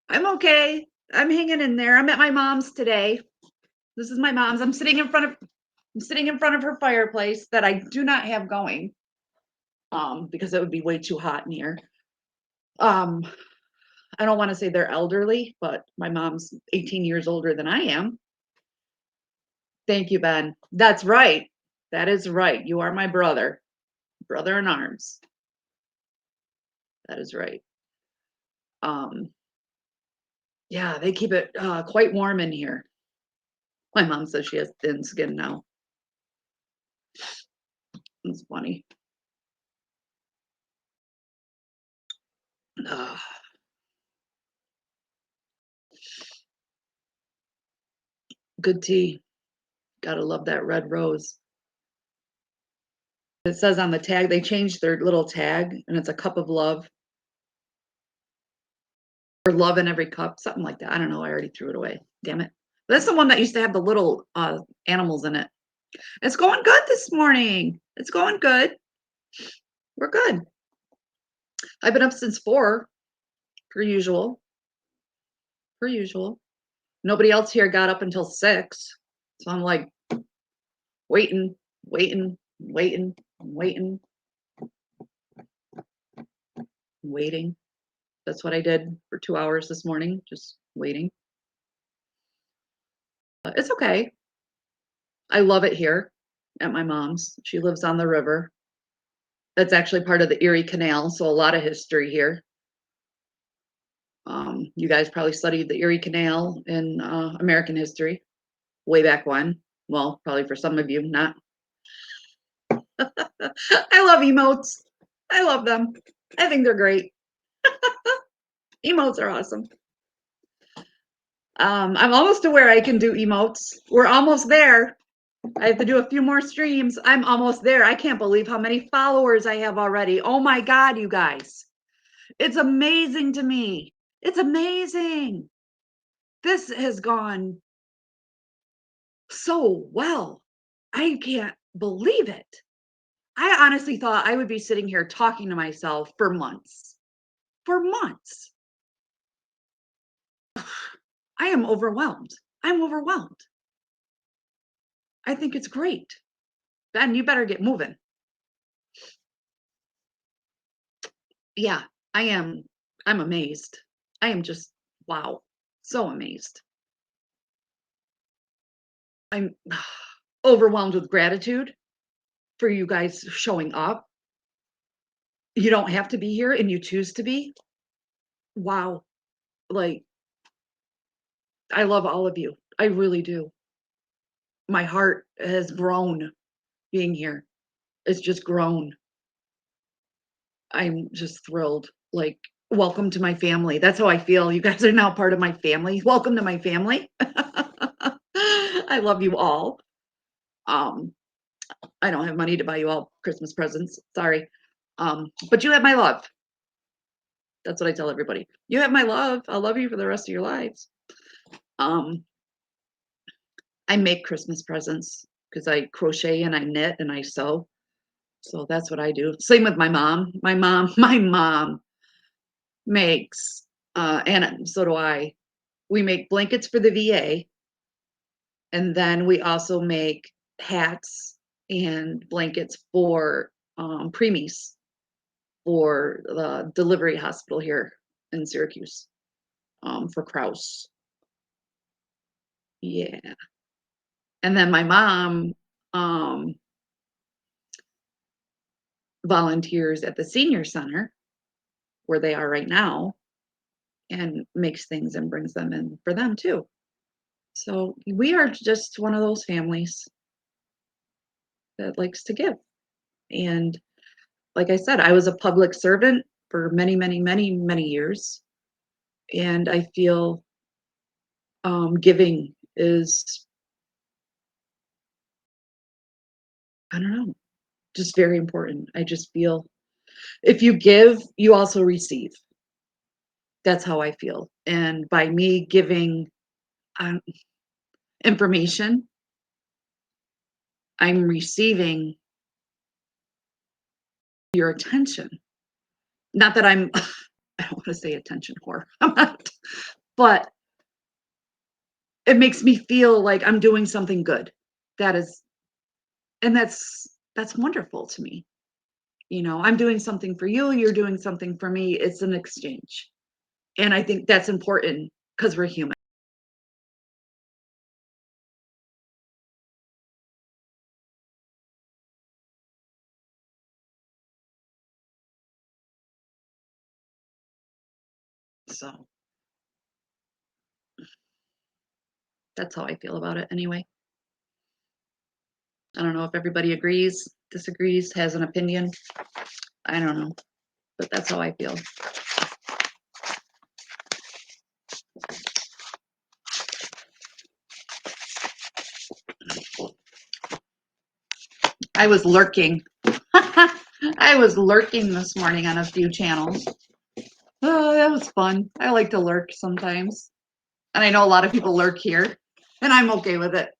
I'm okay. I'm hanging in there. I'm at my mom's today. This is my mom's. I'm sitting in front of her fireplace that I do not have going. Because it would be way too hot in here. Um, I don't want to say they're elderly, but my mom's 18 years older than I am. Thank you, Ben. That's right. That is right. You are my brother. Brother in arms. That is right. Um, yeah, they keep it quite warm in here. My mom says she has thin skin now. It's funny. Ugh. Good tea. Gotta love that red rose. It says on the tag, they changed their little tag, and it's a cup of love or love in every cup, something like that. I don't know. I already threw it away. Damn it. That's the one that used to have the little animals in it. It's going good this morning. It's going good. We're good. I've been up since 4, per usual. Per usual. Nobody else here got up until 6. So I'm like waiting, waiting, waiting, waiting, waiting. That's what I did for 2 hours this morning, just waiting. It's okay. I love it here at my mom's. She lives on the river. That's actually part of the Erie Canal, so a lot of history here. You guys probably studied the Erie Canal in American history way back when. Well, probably for some of you, not. I love emotes. I love them. I think they're great. Emotes are awesome. I'm almost to where I can do emotes. We're almost there. I have to do a few more streams. I'm almost there. I can't believe how many followers I have already. Oh my God, you guys. It's amazing to me. It's amazing. This has gone so well. I can't believe it. I honestly thought I would be sitting here talking to myself for months. For months. I am overwhelmed. I'm overwhelmed. I think it's great. Ben, you better get moving. Yeah, I am. I'm amazed. I am just, wow, so amazed. I'm overwhelmed with gratitude for you guys showing up. You don't have to be here and you choose to be. Wow. Like, I love all of you. I really do. My heart has grown being here. It's just grown. I'm just thrilled. Like, welcome to my family. That's how I feel. You guys are now part of my family. Welcome to my family. I love you all. Um, I don't have money to buy you all Christmas presents. Sorry. But you have my love. That's what I tell everybody. You have my love. I'll love you for the rest of your lives. Um, I make Christmas presents because I crochet and I knit and I sew. So that's what I do. Same with my mom. My mom makes, and so do I. We make blankets for the VA, and then we also make hats and blankets for preemies for the delivery hospital here in Syracuse, for Kraus. Yeah. And then my mom um, volunteers at the senior center where they are right now and makes things and brings them in for them too. So we are just one of those families that likes to give. And like I said, I was a public servant for many, many, many, many years. And I feel giving is, I don't know, just very important. I just feel if you give, you also receive. That's how I feel. And by me giving um, information, I'm receiving your attention. Not that I'm, I don't want to say attention whore. I'm not, but it makes me feel like I'm doing something good. That is, and that's wonderful to me. You know, I'm doing something for you, you're doing something for me. It's an exchange. And I think that's important because we're human. So that's how I feel about it anyway. I don't know if everybody agrees, disagrees, has an opinion. I don't know, but that's how I feel. I was lurking. I was lurking this morning on a few channels. Oh, that was fun. I like to lurk sometimes. And I know a lot of people lurk here, and I'm okay with it.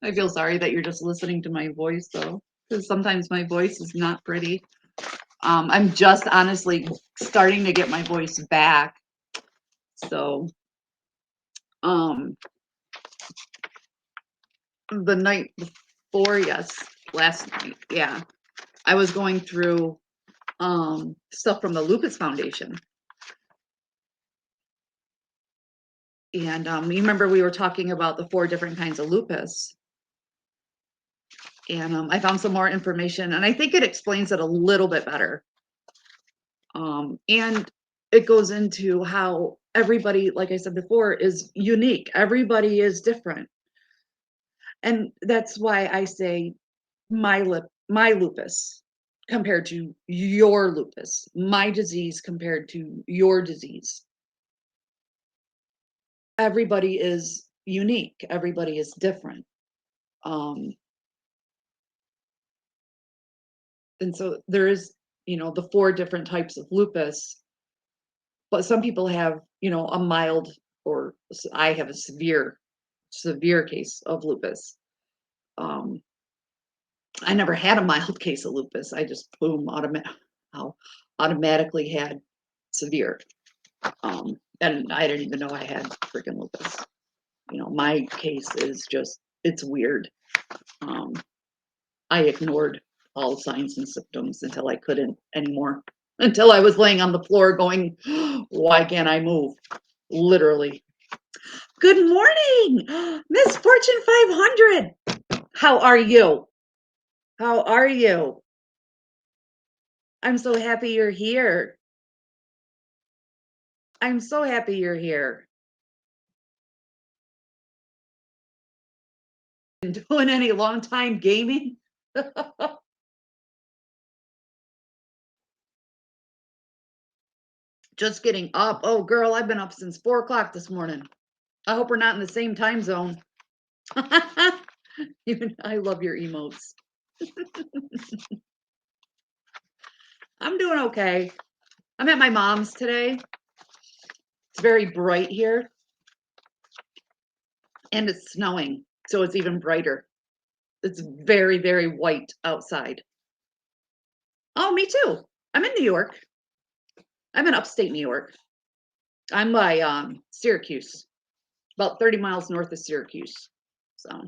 I feel sorry that you're just listening to my voice, though, because sometimes my voice is not pretty. I'm just honestly starting to get my voice back. So, um, the night before, yes, last night, yeah, I was going through stuff from the Lupus Foundation. And you remember we were talking about the 4 different kinds of lupus. And I found some more information, and I think it explains it a little bit better. And it goes into how everybody, like I said before, is unique. Everybody is different. And that's why I say my lupus compared to your lupus, my disease compared to your disease. Everybody is unique. Everybody is different. Um, and so there is, the 4 different types of lupus, but some people have, a mild, or I have a severe case of lupus. um I never had a mild case of lupus. I just boom automatically had severe. And I didn't even know I had freaking lupus. My case is just, it's weird. um I ignored all signs and symptoms until I couldn't anymore. Until I was laying on the floor going, why can't I move? Literally. Good morning, Miss Fortune 500. How are you? How are you? I'm so happy you're here. I'm so happy you're here. Been doing any long time gaming? Just getting up. Oh, girl, I've been up since 4 o'clock this morning. I hope we're not in the same time zone. I love your emotes. I'm doing okay. I'm at my mom's today. It's very bright here, and it's snowing, so it's even brighter. It's very, very white outside. Oh, me too. I'm in New York. I'm in upstate New York. I'm by Syracuse, about 30 miles north of Syracuse. So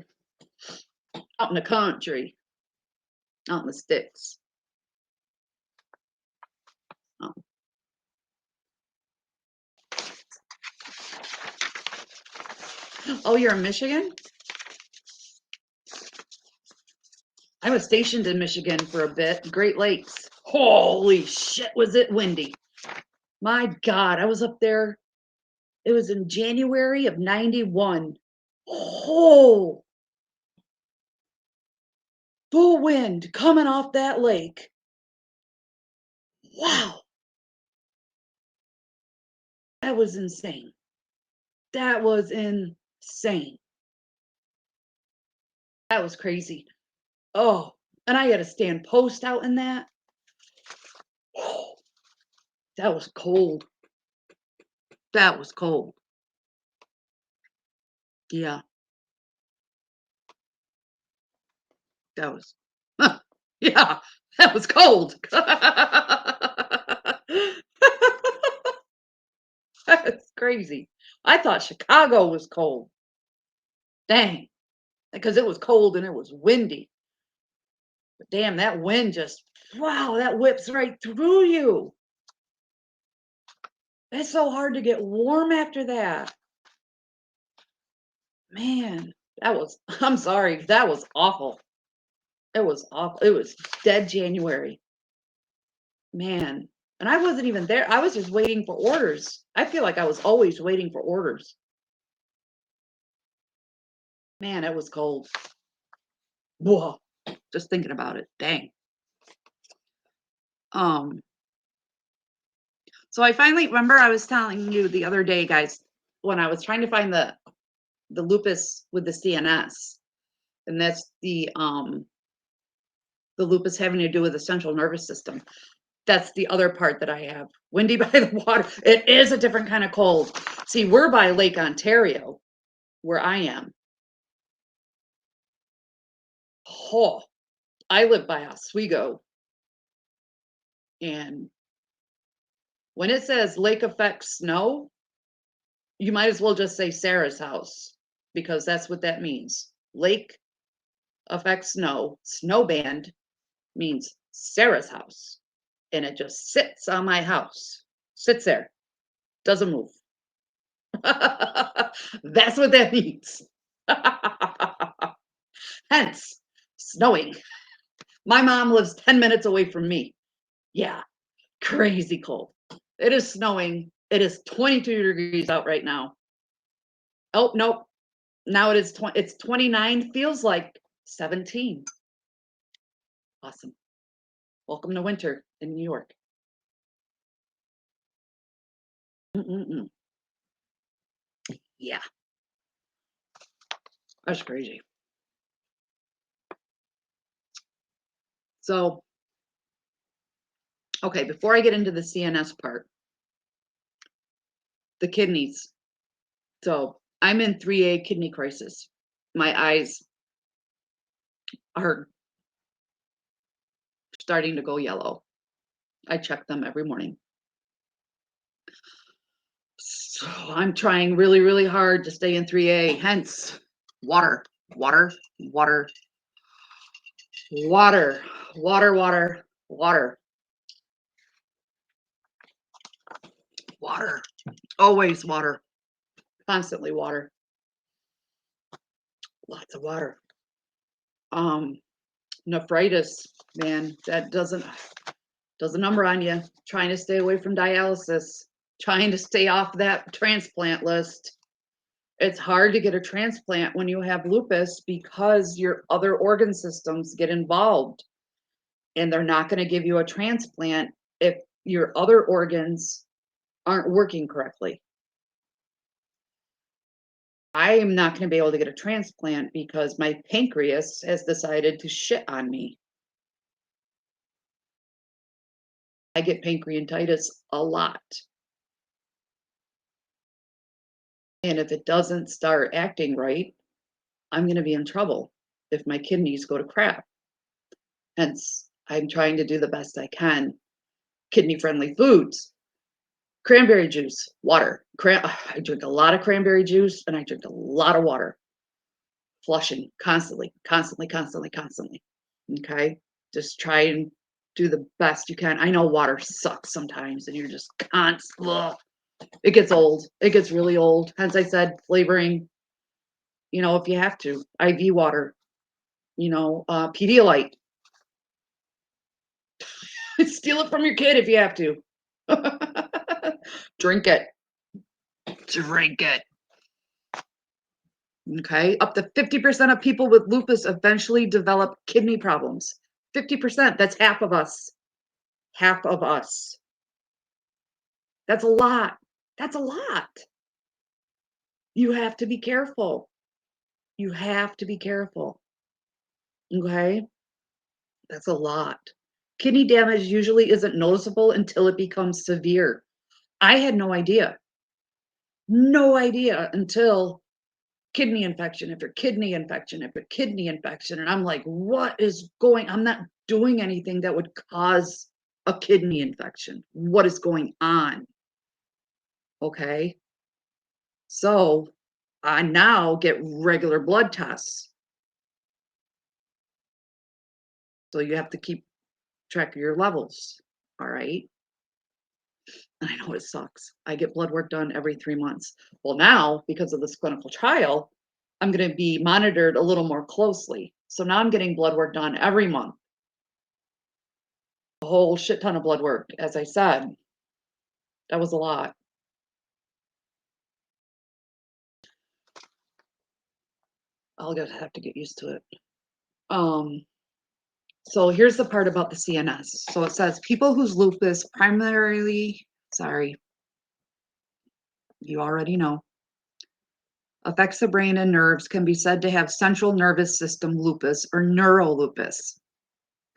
out in the country, out in the sticks. Oh. Oh, you're in Michigan? I was stationed in Michigan for a bit, Great Lakes. Holy shit, was it windy. My God, I was up there. It was in January of 91. Oh, full wind coming off that lake. Wow, that was insane. That was insane. That was crazy. Oh, and I had to stand post out in that. Oh, that was cold. That was cold. Yeah, that was, yeah, that was cold. That's crazy. I thought Chicago was cold. Dang, because it was cold and it was windy. But damn, that wind just, wow, that whips right through you. It's so hard to get warm after that. Man, that was, I'm sorry, that was awful. It was awful. It was dead January. Man. And I wasn't even there. I was just waiting for orders. I feel like I was always waiting for orders. Man, it was cold. Whoa. Just thinking about it. Dang. Um, so I finally remember I was telling you the other day, guys, when I was trying to find the lupus with the CNS, and that's the lupus having to do with the central nervous system. That's the other part that I have. Windy by the water. It is a different kind of cold. See, we're by Lake Ontario, where I am. Oh, I live by Oswego. And when it says lake effect snow, you might as well just say Sarah's house, because that's what that means. Lake effect snow, snow band means Sarah's house. And it just sits on my house, sits there, doesn't move. That's what that means. Hence, snowing. My mom lives 10 minutes away from me. Yeah, crazy cold. It is snowing. It is 22 degrees out right now. Oh, nope. Now it is it's 29, feels like 17. Awesome. Welcome to winter in New York. Mm-mm-mm. Yeah, that's crazy. So, okay, before I get into the CNS part, the kidneys. So, I'm in 3A kidney crisis. My eyes are starting to go yellow. I check them every morning. So I'm trying really, really hard to stay in 3A, hence water, water, water, water, water, water, water, water, always water, constantly water, lots of water. Nephritis, man, that does a number on you. Trying to stay away from dialysis, trying to stay off that transplant list. It's hard to get a transplant when you have lupus because your other organ systems get involved, and they're not going to give you a transplant if your other organs aren't working correctly. I am not going to be able to get a transplant because my pancreas has decided to shit on me. I get pancreatitis a lot. And if it doesn't start acting right, I'm going to be in trouble if my kidneys go to crap. Hence, I'm trying to do the best I can. Kidney friendly foods, cranberry juice, water. I drink a lot of cranberry juice and I drink a lot of water. flushing constantly, constantly, constantly, constantly. Okay. Just try and do the best you can. I know water sucks sometimes and you're just constant. It gets old. It gets really old. Hence, I said flavoring, if you have to, IV water, Pedialyte. Steal it from your kid if you have to. Drink it. Drink it. Okay. Up to 50% of people with lupus eventually develop kidney problems. 50%. That's half of us. Half of us. That's a lot. That's a lot. You have to be careful. You have to be careful. Okay. That's a lot. Kidney damage usually isn't noticeable until it becomes severe. I had no idea. No idea until kidney infection after kidney infection after kidney infection. And I'm like, what is going? I'm not doing anything that would cause a kidney infection. What is going on? Okay. So I now get regular blood tests. So you have to keep track of your levels. All right. And I know it sucks. I get blood work done every 3 months. Well, now, because of this clinical trial, I'm going to be monitored a little more closely. So now I'm getting blood work done every month. A whole shit ton of blood work. As I said, that was a lot. I'll just have to get used to it. So here's the part about the CNS. So it says people whose lupus primarily, sorry, you already know, affects the brain and nerves can be said to have central nervous system lupus or neurolupus.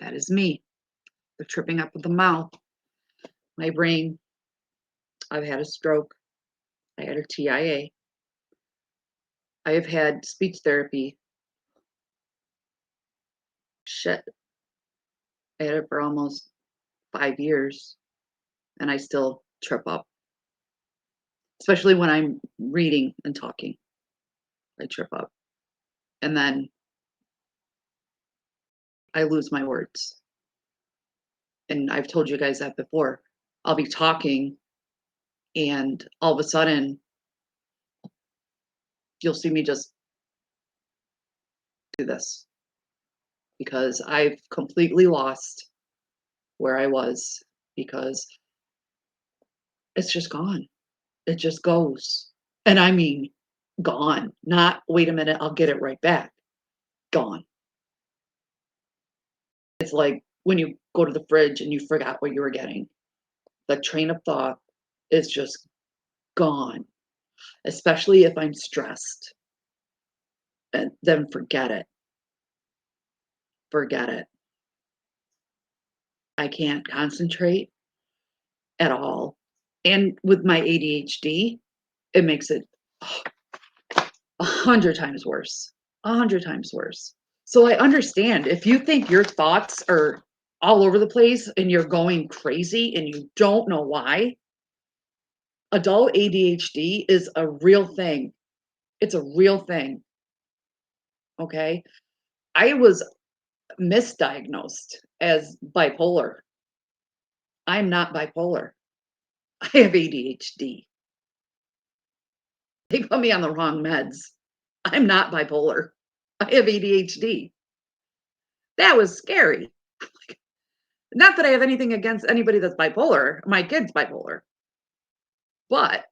That is me. The tripping up of the mouth, my brain. I've had a stroke. I had a TIA. I have had speech therapy. Shit. I had it for almost 5 years and I still trip up, especially when I'm reading and talking. I trip up. And then I lose my words. And I've told you guys that before. I'll be talking and all of a sudden you'll see me just do this because I've completely lost where I was because it's just gone. It just goes. And I mean, gone. Not, wait a minute, I'll get it right back. Gone. It's like when you go to the fridge and you forgot what you were getting. The train of thought is just gone, especially if I'm stressed. And then forget it. Forget it. I can't concentrate at all. And with my ADHD, it makes it 100 times worse. 100 times worse. So I understand if you think your thoughts are all over the place and you're going crazy and you don't know why, adult ADHD is a real thing. It's a real thing. Okay. I was misdiagnosed as bipolar. I'm not bipolar. I have ADHD. They put me on the wrong meds. I'm not bipolar. I have ADHD. That was scary. Not that I have anything against anybody that's bipolar. My kid's bipolar. But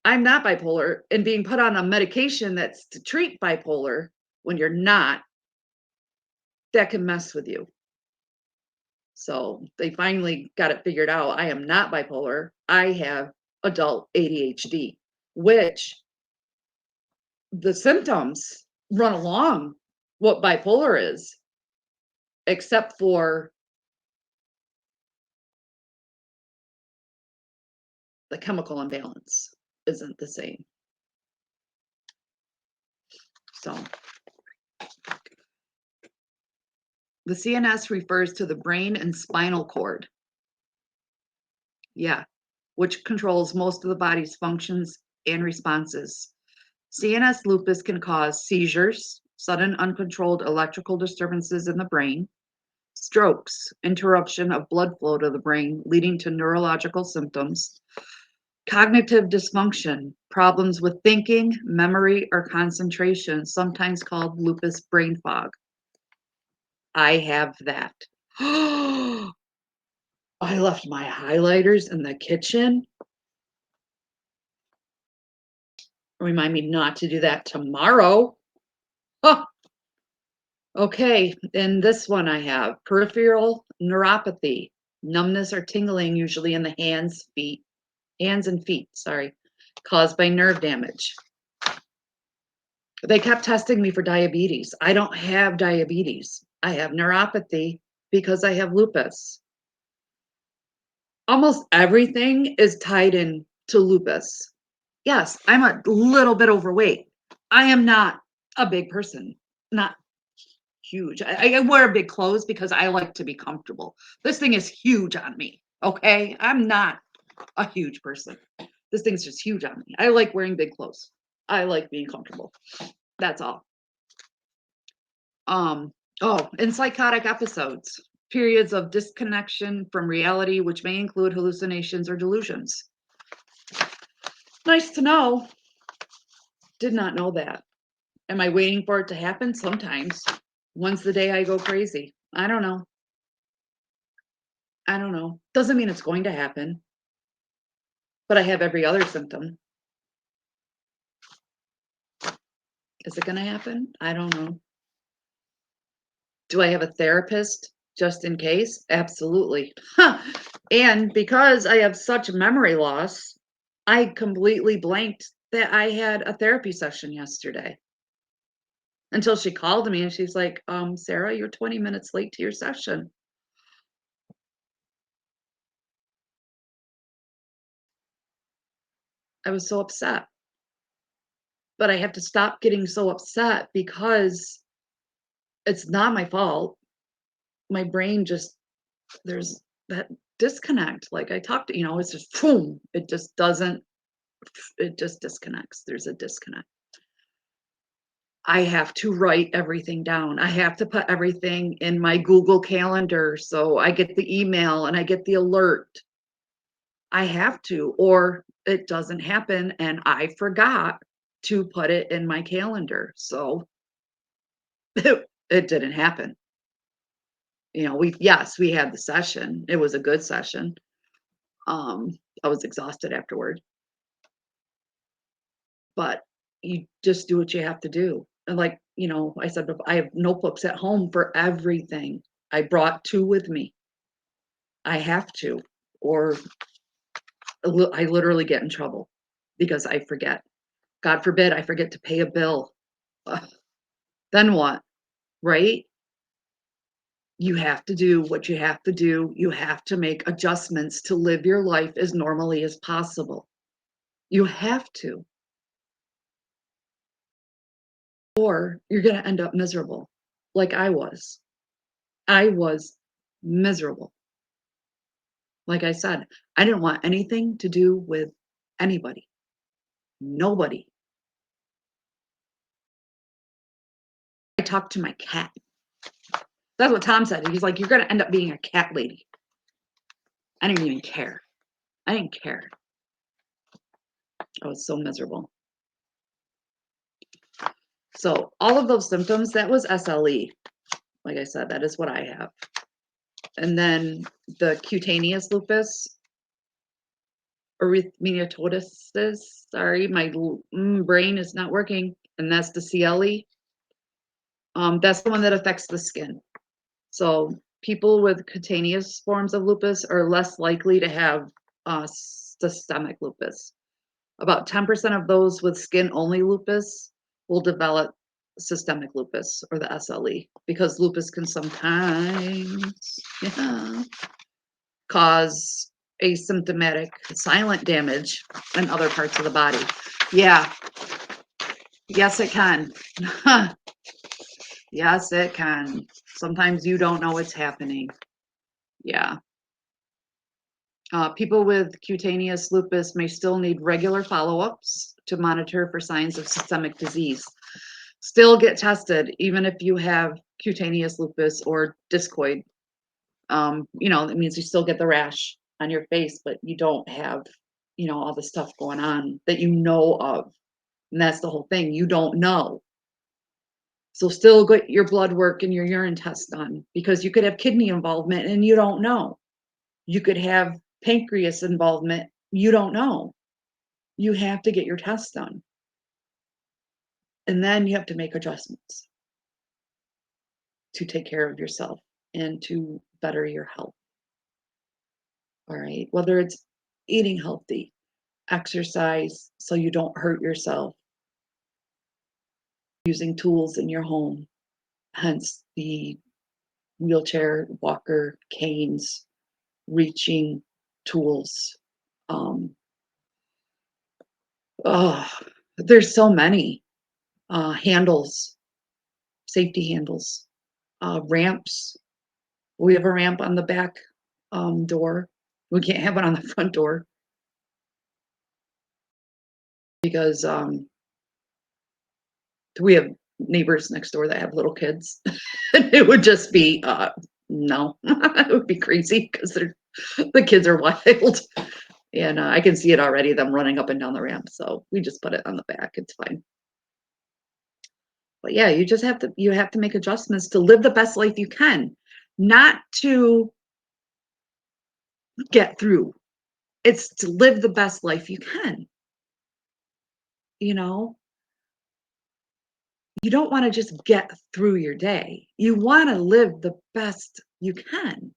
I'm not bipolar, and being put on a medication that's to treat bipolar when you're not, that can mess with you. So they finally got it figured out. I am not bipolar. I have adult ADHD, which the symptoms run along what bipolar is, except for the chemical imbalance isn't the same. So the CNS refers to the brain and spinal cord. Yeah, which controls most of the body's functions and responses. CNS lupus can cause seizures, sudden uncontrolled electrical disturbances in the brain, strokes, interruption of blood flow to the brain leading to neurological symptoms, cognitive dysfunction, problems with thinking, memory, or concentration, sometimes called lupus brain fog. I have that. I left my highlighters in the kitchen. Remind me not to do that tomorrow. Huh. Okay, and this one I have peripheral neuropathy, numbness or tingling, usually in the hands and feet, sorry, caused by nerve damage. They kept testing me for diabetes. I don't have diabetes. I have neuropathy because I have lupus. Almost everything is tied in to lupus. Yes, I'm a little bit overweight. I am not a big person, not huge. I wear big clothes because I like to be comfortable. This thing is huge on me. Okay. I'm not a huge person. This thing's just huge on me. I like wearing big clothes. I like being comfortable. That's all. And psychotic episodes, periods of disconnection from reality, which may include hallucinations or delusions. Nice to know. Did not know that. Am I waiting for it to happen? Sometimes. When's the day I go crazy? I don't know. I don't know. Doesn't mean it's going to happen. But I have every other symptom. Is it going to happen? I don't know. Do I have a therapist just in case? Absolutely. Huh. And because I have such memory loss, I completely blanked that I had a therapy session yesterday. Until she called me and she's like, Sarah, you're 20 minutes late to your session. I was so upset. But I have to stop getting so upset because it's not my fault. My brain just, there's that disconnect. Like I talked to, it's just boom. It just doesn't, it just disconnects. There's a disconnect. I have to write everything down. I have to put everything in my Google Calendar so I get the email and I get the alert. I have to, or it doesn't happen and I forgot to put it in my calendar. So it didn't happen. We had the session. It was a good session. I was exhausted afterward. But you just do what you have to do. And like, I said, I have notebooks at home for everything. I brought 2 with me. I have to, or I literally get in trouble because I forget. God forbid I forget to pay a bill. Ugh, then what? Right? You have to do what you have to do. You have to make adjustments to live your life as normally as possible. You have to. Or you're going to end up miserable like I was. I was miserable. Like I said, I didn't want anything to do with anybody. Nobody. I talked to my cat. That's what Tom said. He's like, you're going to end up being a cat lady. I didn't even care. I didn't care. I was so miserable. So all of those symptoms, that was SLE. Like I said, that is what I have. And then the cutaneous lupus, erythematosus, sorry, my brain is not working. And that's the CLE. That's the one that affects the skin. So people with cutaneous forms of lupus are less likely to have systemic lupus. About 10% of those with skin-only lupus will develop systemic lupus or the SLE because lupus can sometimes cause asymptomatic silent damage in other parts of the body. Yeah. Yes, it can. Yes, it can. Sometimes you don't know what's happening. Yeah. People with cutaneous lupus may still need regular follow-ups to monitor for signs of systemic disease. Still get tested, even if you have cutaneous lupus or discoid. It means you still get the rash on your face, but you don't have, all the stuff going on that you know of. And that's the whole thing. You don't know. So still get your blood work and your urine test done, because you could have kidney involvement and you don't know. You could have pancreas involvement. You don't know. You have to get your tests done. And then you have to make adjustments to take care of yourself and to better your health. All right. Whether it's eating healthy, exercise so you don't hurt yourself, using tools in your home, hence the wheelchair, walker, canes, reaching tools. Oh, there's so many handles, safety handles, ramps. We have a ramp on the back door. We can't have it on the front door because we have neighbors next door that have little kids. It would just be no, it would be crazy because the kids are wild, and I can see it already, them running up and down the ramp. So we just put it on the back. It's fine. But yeah, you have to make adjustments to live the best life you can, not to get through. It's to live the best life you can. You know, you don't want to just get through your day. You want to live the best you can.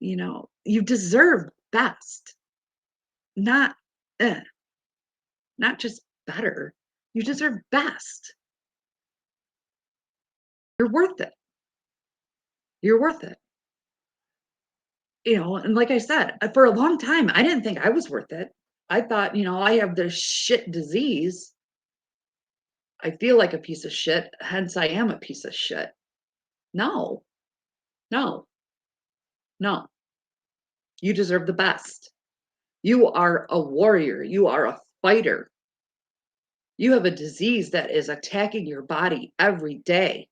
You deserve best, not not just better. You deserve best. You're worth it. You're worth it. And like I said, for a long time, I didn't think I was worth it. I thought, I have this shit disease. I feel like a piece of shit, hence I am a piece of shit. No, no, no. You deserve the best. You are a warrior. You are a fighter. You have a disease that is attacking your body every day,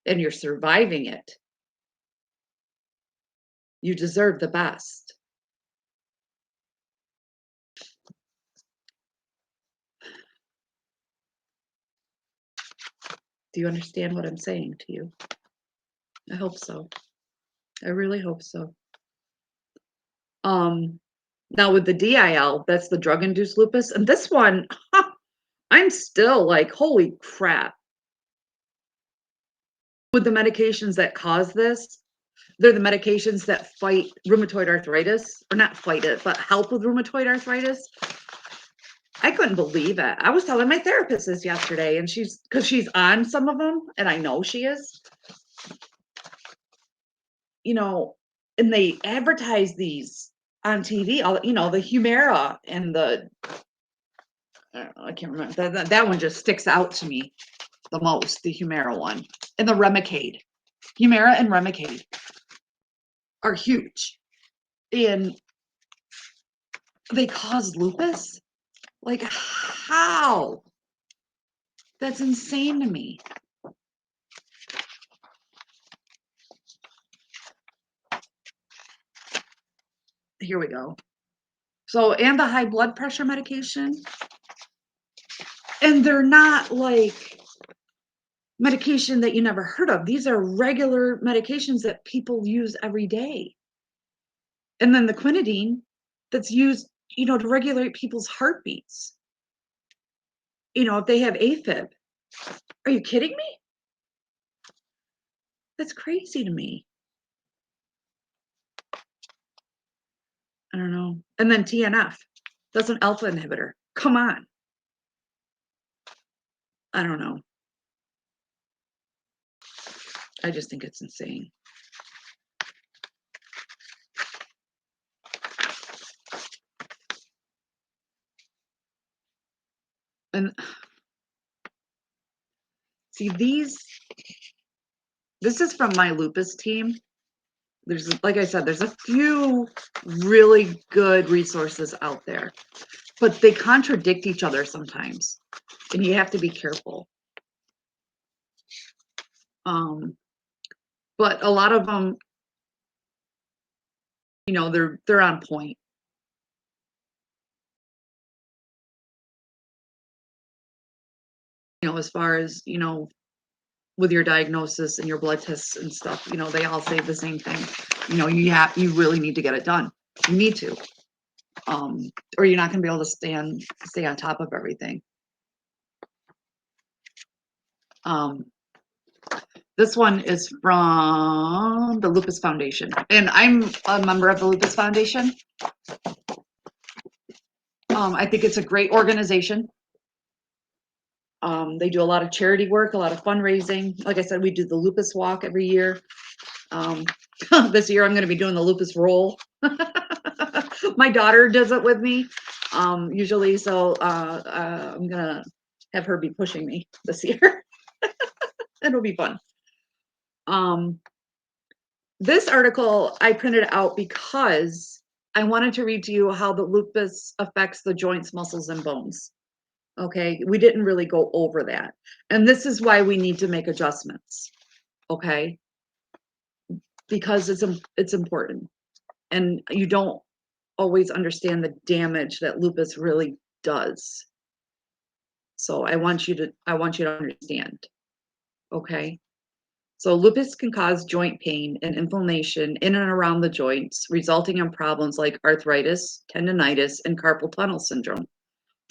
and you're surviving it. You deserve the best. Do you understand what I'm saying to you? I hope so. I really hope so. Now with the DIL, that's the drug-induced lupus, and this one, I'm still like, holy crap. With the medications that cause this, they're the medications that fight rheumatoid arthritis, or not fight it, but help with rheumatoid arthritis. I couldn't believe it. I was telling my therapist this yesterday, and because she's on some of them, and I know she is, and they advertise these on TV, the Humira and I can't remember, that one just sticks out to me the most, the Humira one, and the Remicade. Humira and Remicade are huge, and they cause lupus. Like, how? That's insane to me. Here we go. So, and the high blood pressure medication. And they're not like medication that you never heard of. These are regular medications that people use every day. And then the quinidine that's used, to regulate people's heartbeats. If they have AFib. Are you kidding me? That's crazy to me. I don't know. And then TNF. That's an alpha inhibitor. Come on. I don't know. I just think it's insane. And see, this is from my lupus team. There's, like I said, there's a few really good resources out there, but they contradict each other sometimes. and you have to be careful. But a lot of them, you know, they're on point. You know, as far as, you know, with your diagnosis and your blood tests and stuff, you know, they all say the same thing. You know, you really need to get it done. You need to. Or you're not gonna be able to stay on top of everything. This one is from the Lupus Foundation, and I'm a member of the Lupus Foundation. I think it's a great organization. They do a lot of charity work, a lot of fundraising. Like I said, we do the Lupus Walk every year. This year I'm going to be doing the Lupus Roll. My daughter does it with me, usually, so I'm gonna have her be pushing me this year. It'll be fun. This article I printed out because I wanted to read to you how the lupus affects the joints, muscles, and bones. Okay, we didn't really go over that. And this is why we need to make adjustments. Okay, because it's important. And you don't always understand the damage that lupus really does. So I want you to understand. Okay. So lupus can cause joint pain and inflammation in and around the joints, resulting in problems like arthritis, tendonitis, and carpal tunnel syndrome.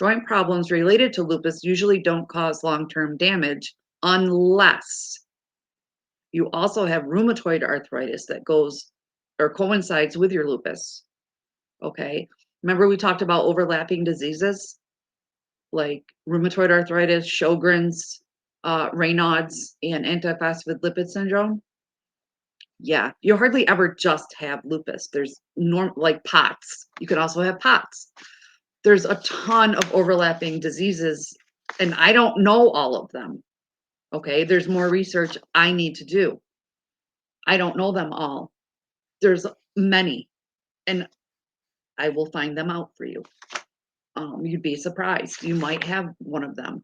Joint problems related to lupus usually don't cause long-term damage unless you also have rheumatoid arthritis that goes or coincides with your lupus. Okay. Remember we talked about overlapping diseases like rheumatoid arthritis, Sjogren's, Raynaud's, and antiphospholipid syndrome? Yeah, you hardly ever just have lupus. There's like POTS. You could also have POTS. There's a ton of overlapping diseases, and I don't know all of them. Okay, there's more research I need to do. I don't know them all. There's many, and I will find them out for you. You'd be surprised. You might have one of them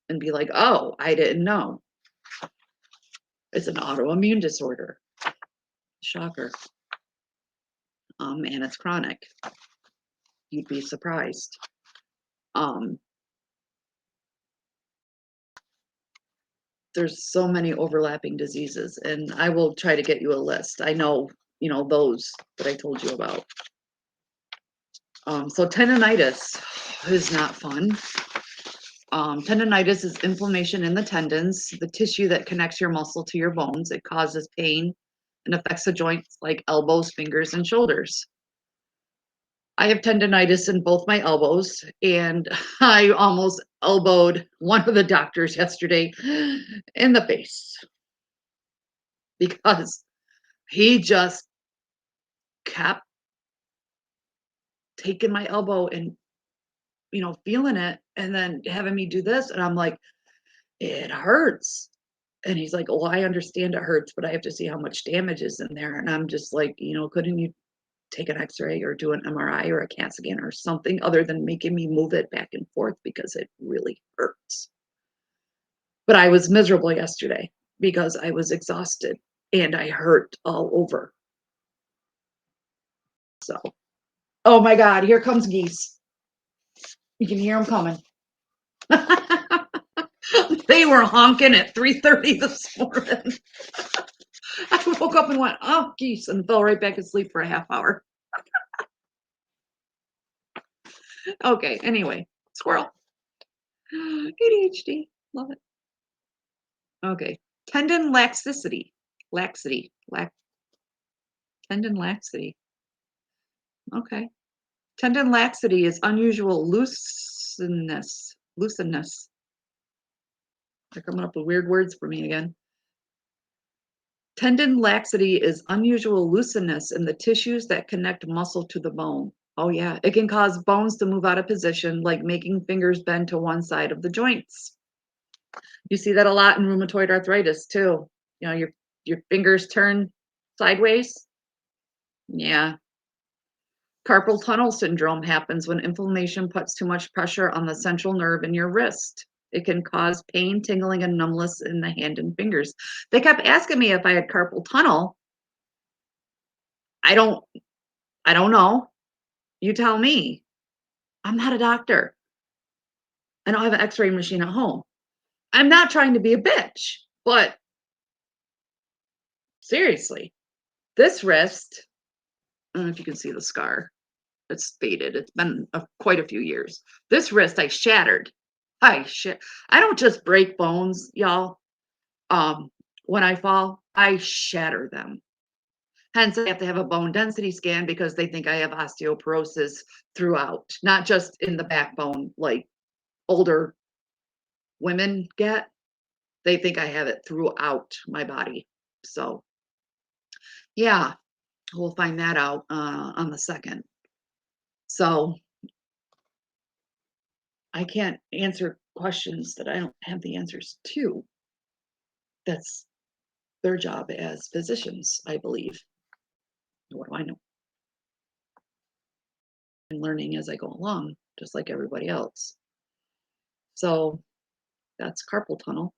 and be like, oh, I didn't know. It's an autoimmune disorder. Shocker. And it's chronic. You'd be surprised. There's so many overlapping diseases, and I will try to get you a list. I know, you know, those that I told you about. So tendonitis is not fun. Tendonitis is inflammation in the tendons, the tissue that connects your muscle to your bones. It causes pain and affects the joints like elbows, fingers, and shoulders. I have tendonitis in both my elbows, and I almost elbowed one of the doctors yesterday in the face because he just kept taking my elbow and, you know, feeling it and then having me do this. And I'm like, it hurts. And he's like, well, I understand it hurts, but I have to see how much damage is in there. And I'm just like, you know, couldn't you take an x-ray or do an MRI or a CAT scan or something other than making me move it back and forth because it really hurts. But I was miserable yesterday because I was exhausted and I hurt all over. So, oh my God, here comes geese. You can hear them coming. They were honking at 3:30 this morning. I woke up and went, oh, geese, and fell right back asleep for a half hour. Okay, anyway, squirrel. ADHD, love it. Okay, tendon laxity. Tendon laxity. Okay. Tendon laxity is unusual looseness. They're coming up with weird words for me again. Tendon laxity is unusual looseness in the tissues that connect muscle to the bone. Oh yeah, it can cause bones to move out of position, like making fingers bend to one side of the joints. You see that a lot in rheumatoid arthritis too. You know, your fingers turn sideways. Yeah. Carpal tunnel syndrome happens when inflammation puts too much pressure on the central nerve in your wrist. It can cause pain, tingling, and numbness in the hand and fingers. They kept asking me if I had carpal tunnel. I don't I don't know. You tell me. I'm not a doctor. I don't have an X-ray machine at home. I'm not trying to be a bitch, but seriously, this wrist, I don't know if you can see the scar. It's faded. It's been quite a few years. This wrist I shattered. I don't just break bones, y'all. Um, when I fall, I shatter them. Hence, I have to have a bone density scan because they think I have osteoporosis throughout, not just in the backbone like older women get. They think I have it throughout my body. So, yeah, we'll find that out on the second. So, I can't answer questions that I don't have the answers to. That's their job as physicians, I believe. What do I know? I'm learning as I go along, just like everybody else. So that's carpal tunnel.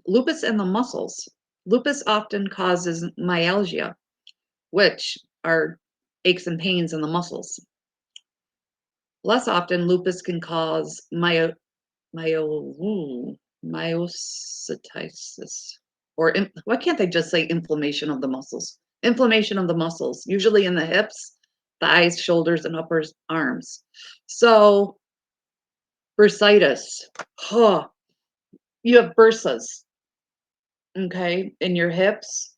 Lupus and the muscles. Lupus often causes myalgia, which are aches and pains in the muscles. Less often, lupus can cause myositis, or why can't they just say inflammation of the muscles? Inflammation of the muscles, usually in the hips, thighs, shoulders, and upper arms. So bursitis, huh, you have bursas, okay, in your hips.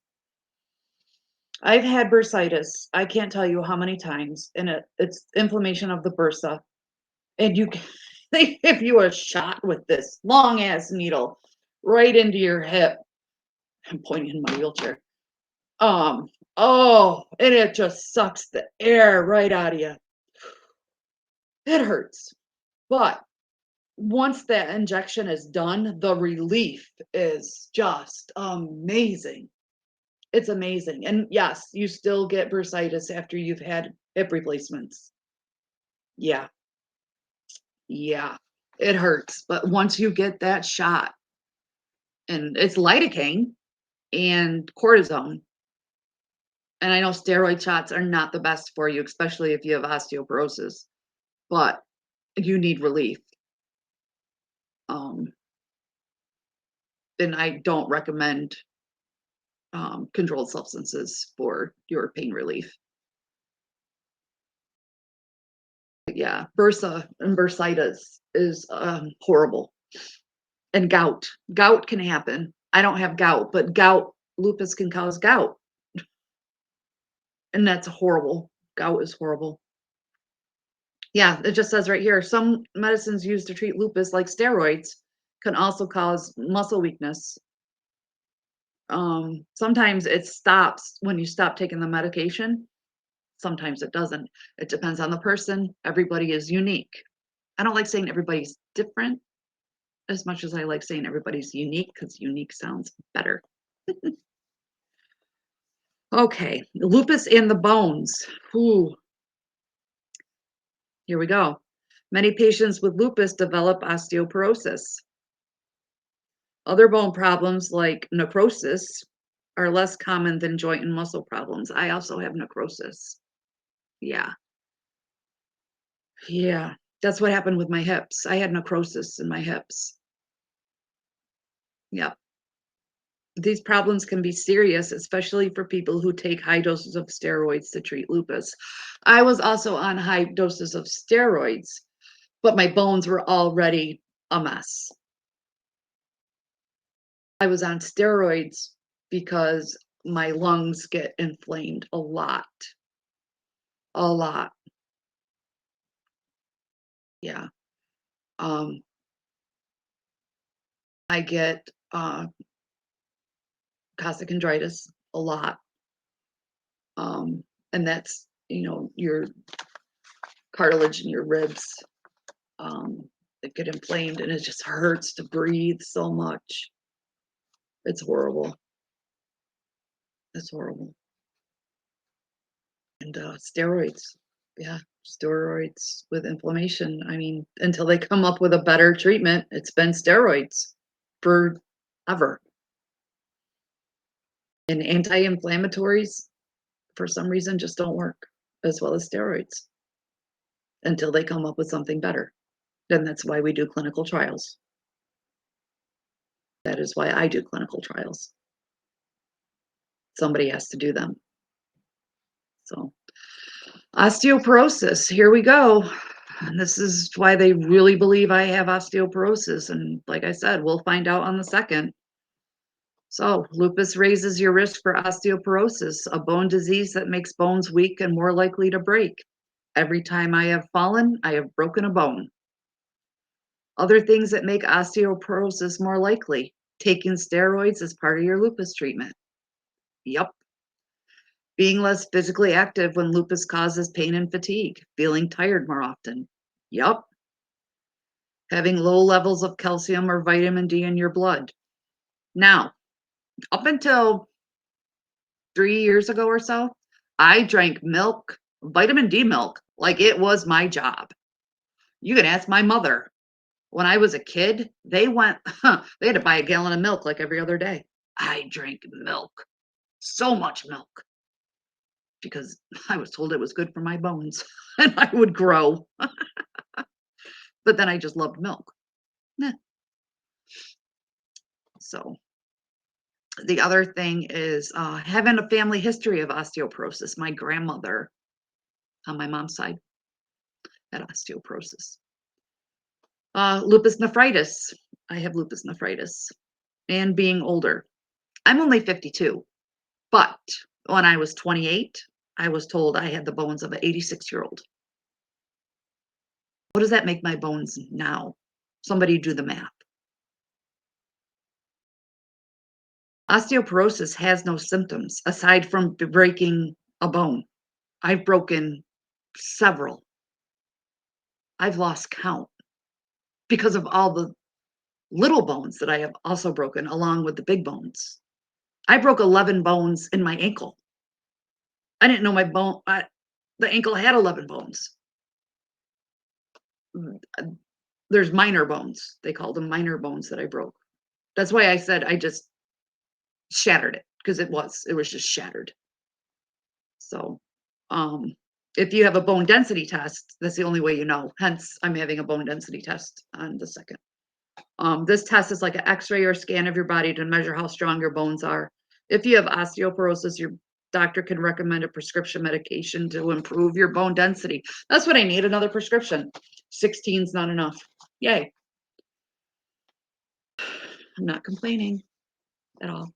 I've had bursitis. I can't tell you how many times, and it's inflammation of the bursa. And you can, they give you a shot with this long ass needle right into your hip. I'm pointing in my wheelchair. Oh, and it just sucks the air right out of you. It hurts. But once that injection is done, the relief is just amazing. It's amazing. And yes, you still get bursitis after you've had hip replacements. Yeah. Yeah. It hurts. But once you get that shot, and it's lidocaine and cortisone. And I know steroid shots are not the best for you, especially if you have osteoporosis, but you need relief. Um, and I don't recommend controlled substances for your pain relief. Yeah, bursa and bursitis is horrible. And gout. Gout can happen. I don't have gout, but lupus can cause gout. And that's horrible. Gout is horrible. Yeah, it just says right here, some medicines used to treat lupus, like steroids, can also cause muscle weakness. Sometimes it stops when you stop taking the medication. Sometimes it doesn't. It depends on the person. Everybody is unique. I don't like saying everybody's different as much as I like saying everybody's unique, because unique sounds better. Okay, lupus and the bones. Ooh, here we go. Many patients with lupus develop osteoporosis. Other bone problems like necrosis are less common than joint and muscle problems. I also have necrosis. Yeah. Yeah. That's what happened with my hips. I had necrosis in my hips. Yeah. These problems can be serious, especially for people who take high doses of steroids to treat lupus. I was also on high doses of steroids, but my bones were already a mess. I was on steroids because my lungs get inflamed a lot. A lot. Yeah. Um, I get costochondritis a lot. And that's, your cartilage in your ribs that get inflamed, and it just hurts to breathe so much. It's horrible. It's horrible. And steroids. Yeah. Steroids with inflammation. I mean, until they come up with a better treatment, it's been steroids forever. And anti-inflammatories, for some reason, just don't work as well as steroids until they come up with something better. And that's why we do clinical trials. That is why I do clinical trials. Somebody has to do them. So, osteoporosis, here we go. And this is why they really believe I have osteoporosis. And like I said, we'll find out on the second. So, lupus raises your risk for osteoporosis, a bone disease that makes bones weak and more likely to break. Every time I have fallen, I have broken a bone. Other things that make osteoporosis more likely: taking steroids as part of your lupus treatment. Yup. Being less physically active when lupus causes pain and fatigue. Feeling tired more often. Yup. Having low levels of calcium or vitamin D in your blood. Now, up until 3 years ago or so, I drank milk, vitamin D milk, like it was my job. You can ask my mother. When I was a kid, they had to buy a gallon of milk like every other day. I drank milk, so much milk, because I was told it was good for my bones and I would grow. But then I just loved milk. Eh. So the other thing is having a family history of osteoporosis. My grandmother on my mom's side had osteoporosis. Lupus nephritis. I have lupus nephritis. And being older. I'm only 52, but when I was 28, I was told I had the bones of an 86-year-old. What does that make my bones now? Somebody do the math. Osteoporosis has no symptoms aside from breaking a bone. I've broken several. I've lost count because of all the little bones that I have also broken along with the big bones. I broke 11 bones in my ankle. I didn't know the ankle had 11 bones. There's minor bones. They called them minor bones that I broke. That's why I said I just shattered it, because it was just shattered. So, if you have a bone density test, that's the only way you know. Hence, I'm having a bone density test on the second. This test is like an X-ray or scan of your body to measure how strong your bones are. If you have osteoporosis, your doctor can recommend a prescription medication to improve your bone density. That's what I need, another prescription. 16 is not enough. Yay. I'm not complaining at all.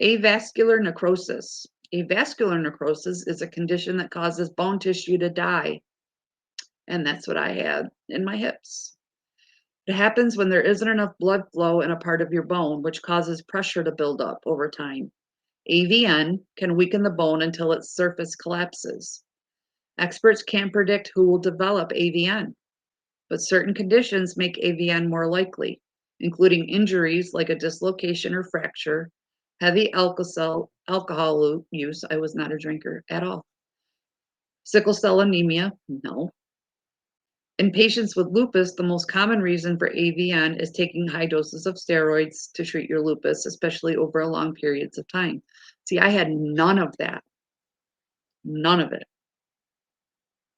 Avascular necrosis. Avascular necrosis is a condition that causes bone tissue to die. And that's what I had in my hips. It happens when there isn't enough blood flow in a part of your bone, which causes pressure to build up over time. AVN can weaken the bone until its surface collapses. Experts can't predict who will develop AVN, but certain conditions make AVN more likely, including injuries like a dislocation or fracture, heavy alcohol use. I was not a drinker at all. Sickle cell anemia, no. In patients with lupus, the most common reason for AVN is taking high doses of steroids to treat your lupus, especially over long periods of time. See, I had none of that. None of it.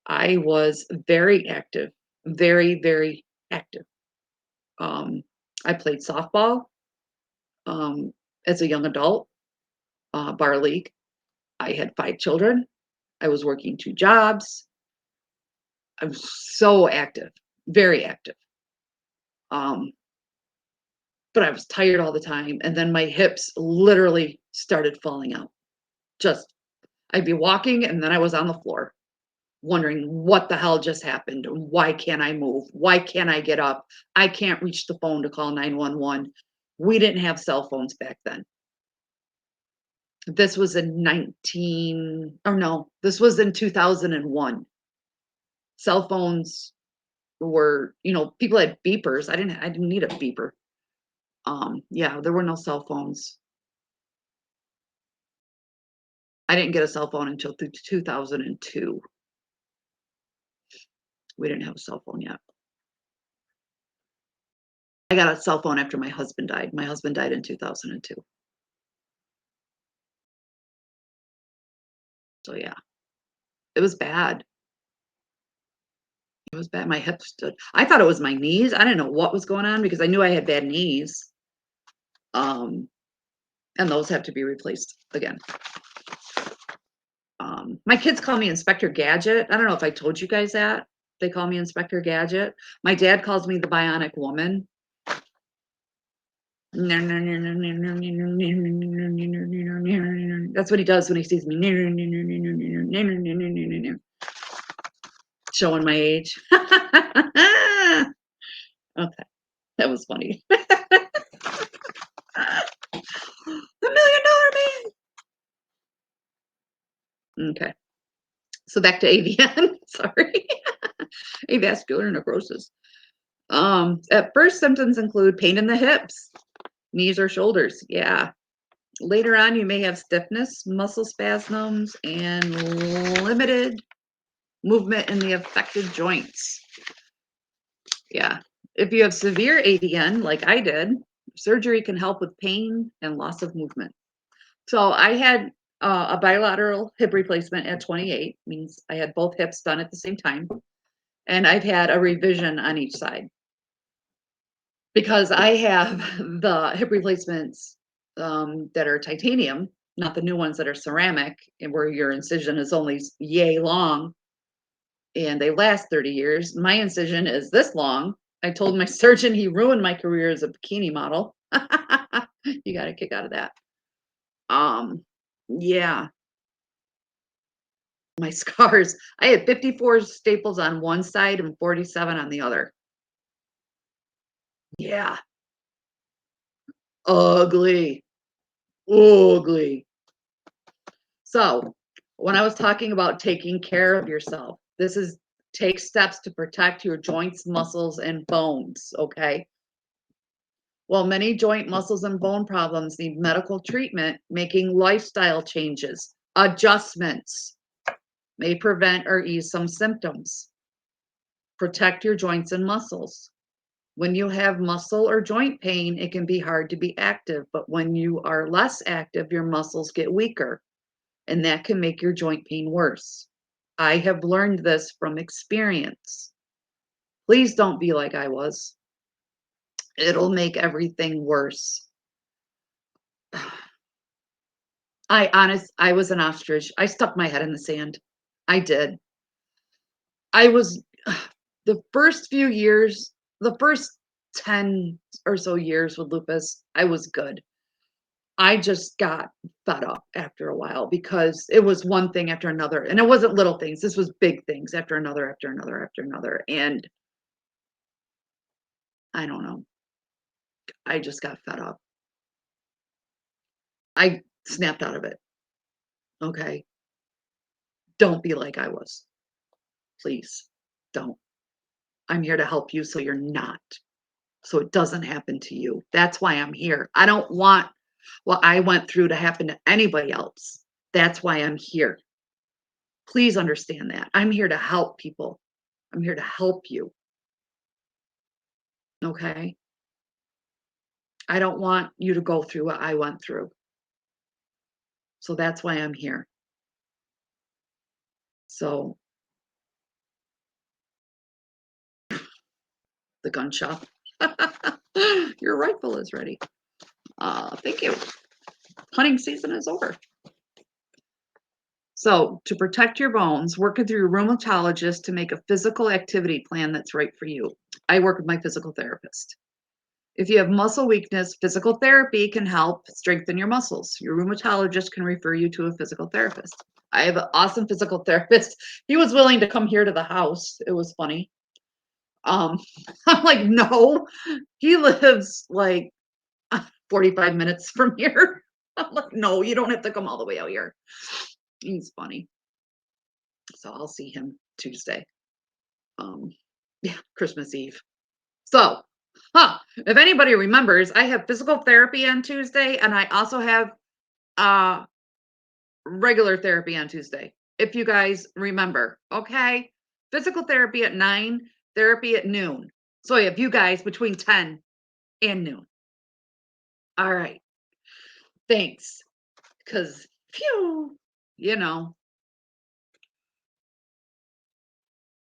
I was very active, very, very active. I played softball as a young adult, bar league. I had 5 children. I was working 2 jobs. I was so active, very active. But I was tired all the time. And then my hips literally started falling out. I'd be walking and then I was on the floor wondering what the hell just happened. Why can't I move? Why can't I get up? I can't reach the phone to call 911. We didn't have cell phones back then. This was in 2001. Cell phones were, people had beepers. I didn't need a beeper. Yeah, there were no cell phones. I didn't get a cell phone until 2002. We didn't have a cell phone yet. I got a cell phone after my husband died. My husband died in 2002. So yeah, it was bad. It was bad. My hip stood. I thought it was my knees. I didn't know what was going on because I knew I had bad knees. And those have to be replaced again. My kids call me Inspector Gadget. I don't know if I told you guys that. They call me Inspector Gadget. My dad calls me the Bionic Woman. That's what he does when he sees me. Showing my age. Okay, that was funny. The $1 Million Man. Okay, so back to AVN. Sorry, avascular necrosis. At first, symptoms include pain in the hips, knees, or shoulders. Yeah. Later on, you may have stiffness, muscle spasms, and limited movement in the affected joints. Yeah. If you have severe AVN, like I did, surgery can help with pain and loss of movement. So I had a bilateral hip replacement at 28, means I had both hips done at the same time. And I've had a revision on each side because I have the hip replacements that are titanium, not the new ones that are ceramic, and where your incision is only yay long and they last 30 years. My incision is this long. I told my surgeon he ruined my career as a bikini model. You got a kick out of that. Yeah, my scars. I had 54 staples on one side and 47 on the other. Yeah, ugly, ugly. So, when I was talking about taking care of yourself, this is take steps to protect your joints, muscles, and bones, okay? Well, many joint, muscles, and bone problems need medical treatment, making lifestyle changes, adjustments may prevent or ease some symptoms. Protect your joints and muscles. When you have muscle or joint pain, it can be hard to be active, but when you are less active, your muscles get weaker, and that can make your joint pain worse. I have learned this from experience. Please don't be like I was. It'll make everything worse. I was an ostrich. I stuck my head in the sand. I did. I was the first few years, the first 10 or so years with lupus, I was good. I just got fed up after a while because it was one thing after another. And it wasn't little things. This was big things after another, after another, after another. And I don't know. I just got fed up. I snapped out of it. Okay. Don't be like I was. Please don't. I'm here to help you so you're not. So it doesn't happen to you. That's why I'm here. I don't want what I went through to happen to anybody else. That's why I'm here. Please understand that. I'm here to help people. I'm here to help you. Okay? I don't want you to go through what I went through. So that's why I'm here. So the gun shop. Your rifle is ready. Thank you. Hunting season is over. So, to protect your bones, work with your rheumatologist to make a physical activity plan that's right for you. I work with my physical therapist. If you have muscle weakness, physical therapy can help strengthen your muscles. Your rheumatologist can refer you to a physical therapist. I have an awesome physical therapist. He was willing to come here to the house. It was funny. I'm like, no, he lives like 45 minutes from here. I'm like, no, you don't have to come all the way out here. He's funny. So I'll see him Tuesday. Yeah, Christmas Eve. So, if anybody remembers, I have physical therapy on Tuesday, and I also have regular therapy on Tuesday. If you guys remember, okay? Physical therapy at 9, therapy at noon. So I have you guys between 10 and noon. All right. Thanks. Because, phew, you know.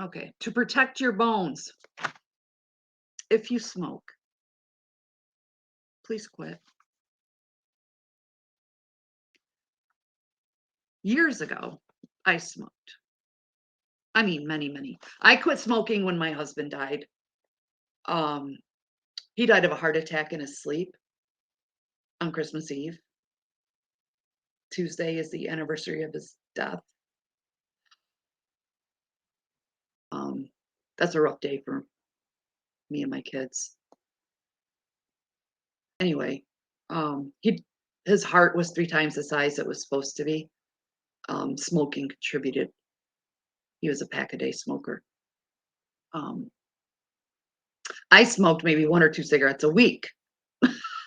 Okay. To protect your bones, if you smoke, please quit. Years ago, I smoked. I mean, many. I quit smoking when my husband died. Um, he died of a heart attack in his sleep on Christmas Eve. Tuesday is the anniversary of his death. That's a rough day for me and my kids. Anyway, his heart was 3 times the size it was supposed to be. Smoking contributed. He was a pack-a-day smoker. I smoked maybe 1 or 2 cigarettes a week.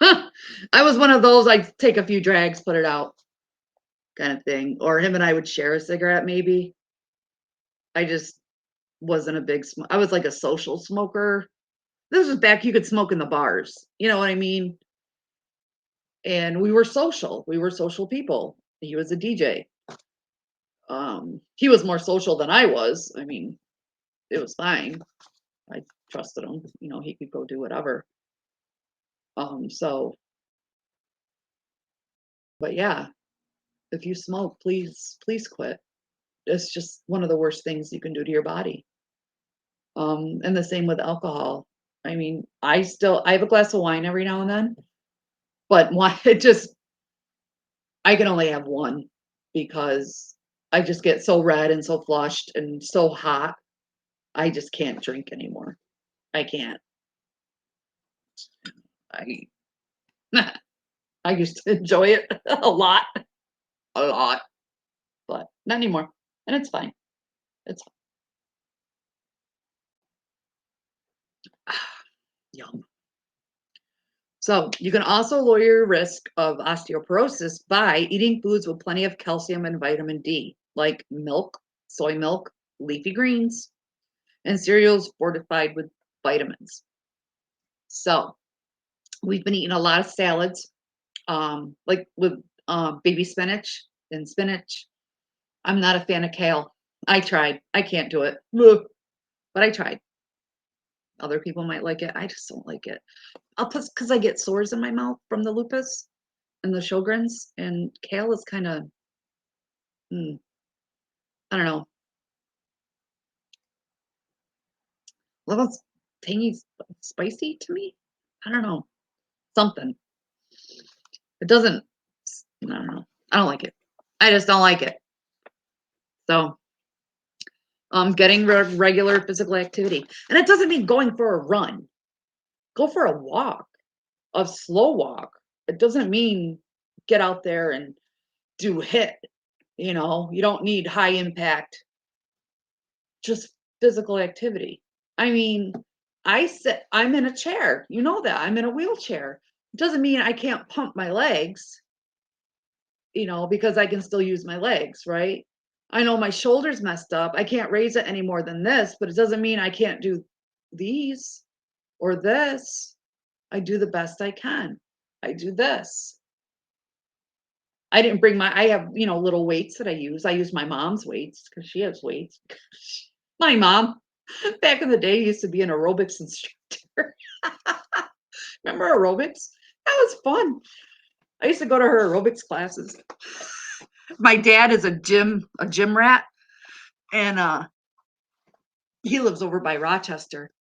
I was one of those, I'd take a few drags, put it out kind of thing. Or him and I would share a cigarette maybe. I just wasn't a big I was like a social smoker. This was back you could smoke in the bars. You know what I mean? And we were social. We were social people. He was a DJ. He was more social than I was. I mean, it was fine. I trusted him. You know, he could go do whatever. So, but yeah, if you smoke, please quit. It's just one of the worst things you can do to your body. And the same with alcohol. I mean, I have a glass of wine every now and then, but one, I can only have one because I just get so red and so flushed and so hot. I just can't drink anymore. I can't. I I used to enjoy it a lot, but not anymore. And it's fine. It's yum. So you can also lower your risk of osteoporosis by eating foods with plenty of calcium and vitamin D, like milk, soy milk, leafy greens, and cereals fortified with vitamins. So we've been eating a lot of salads, like with baby spinach and spinach. I'm not a fan of kale. I tried. I can't do it. Ugh. But I tried. Other people might like it. I just don't like it. I'll put because I get sores in my mouth from the lupus and the Sjogren's, and kale is kind of, I don't know, a little tangy, spicy to me. I don't know, something. It doesn't. I don't know. I don't like it. I just don't like it. So, getting regular physical activity, and it doesn't mean going for a run. Go for a walk, a slow walk. It doesn't mean get out there and do HIIT. You don't need high impact, just physical activity. I mean, I'm in a chair. You know that. I'm in a wheelchair. It doesn't mean I can't pump my legs, because I can still use my legs, right? I know my shoulder's messed up. I can't raise it any more than this, but it doesn't mean I can't do these or this. I do the best I can. I do this. I didn't bring I have, little weights that I use. I use my mom's weights because she has weights. My mom, back in the day, used to be an aerobics instructor. Remember aerobics? That was fun. I used to go to her aerobics classes. My dad is a gym rat, and he lives over by Rochester.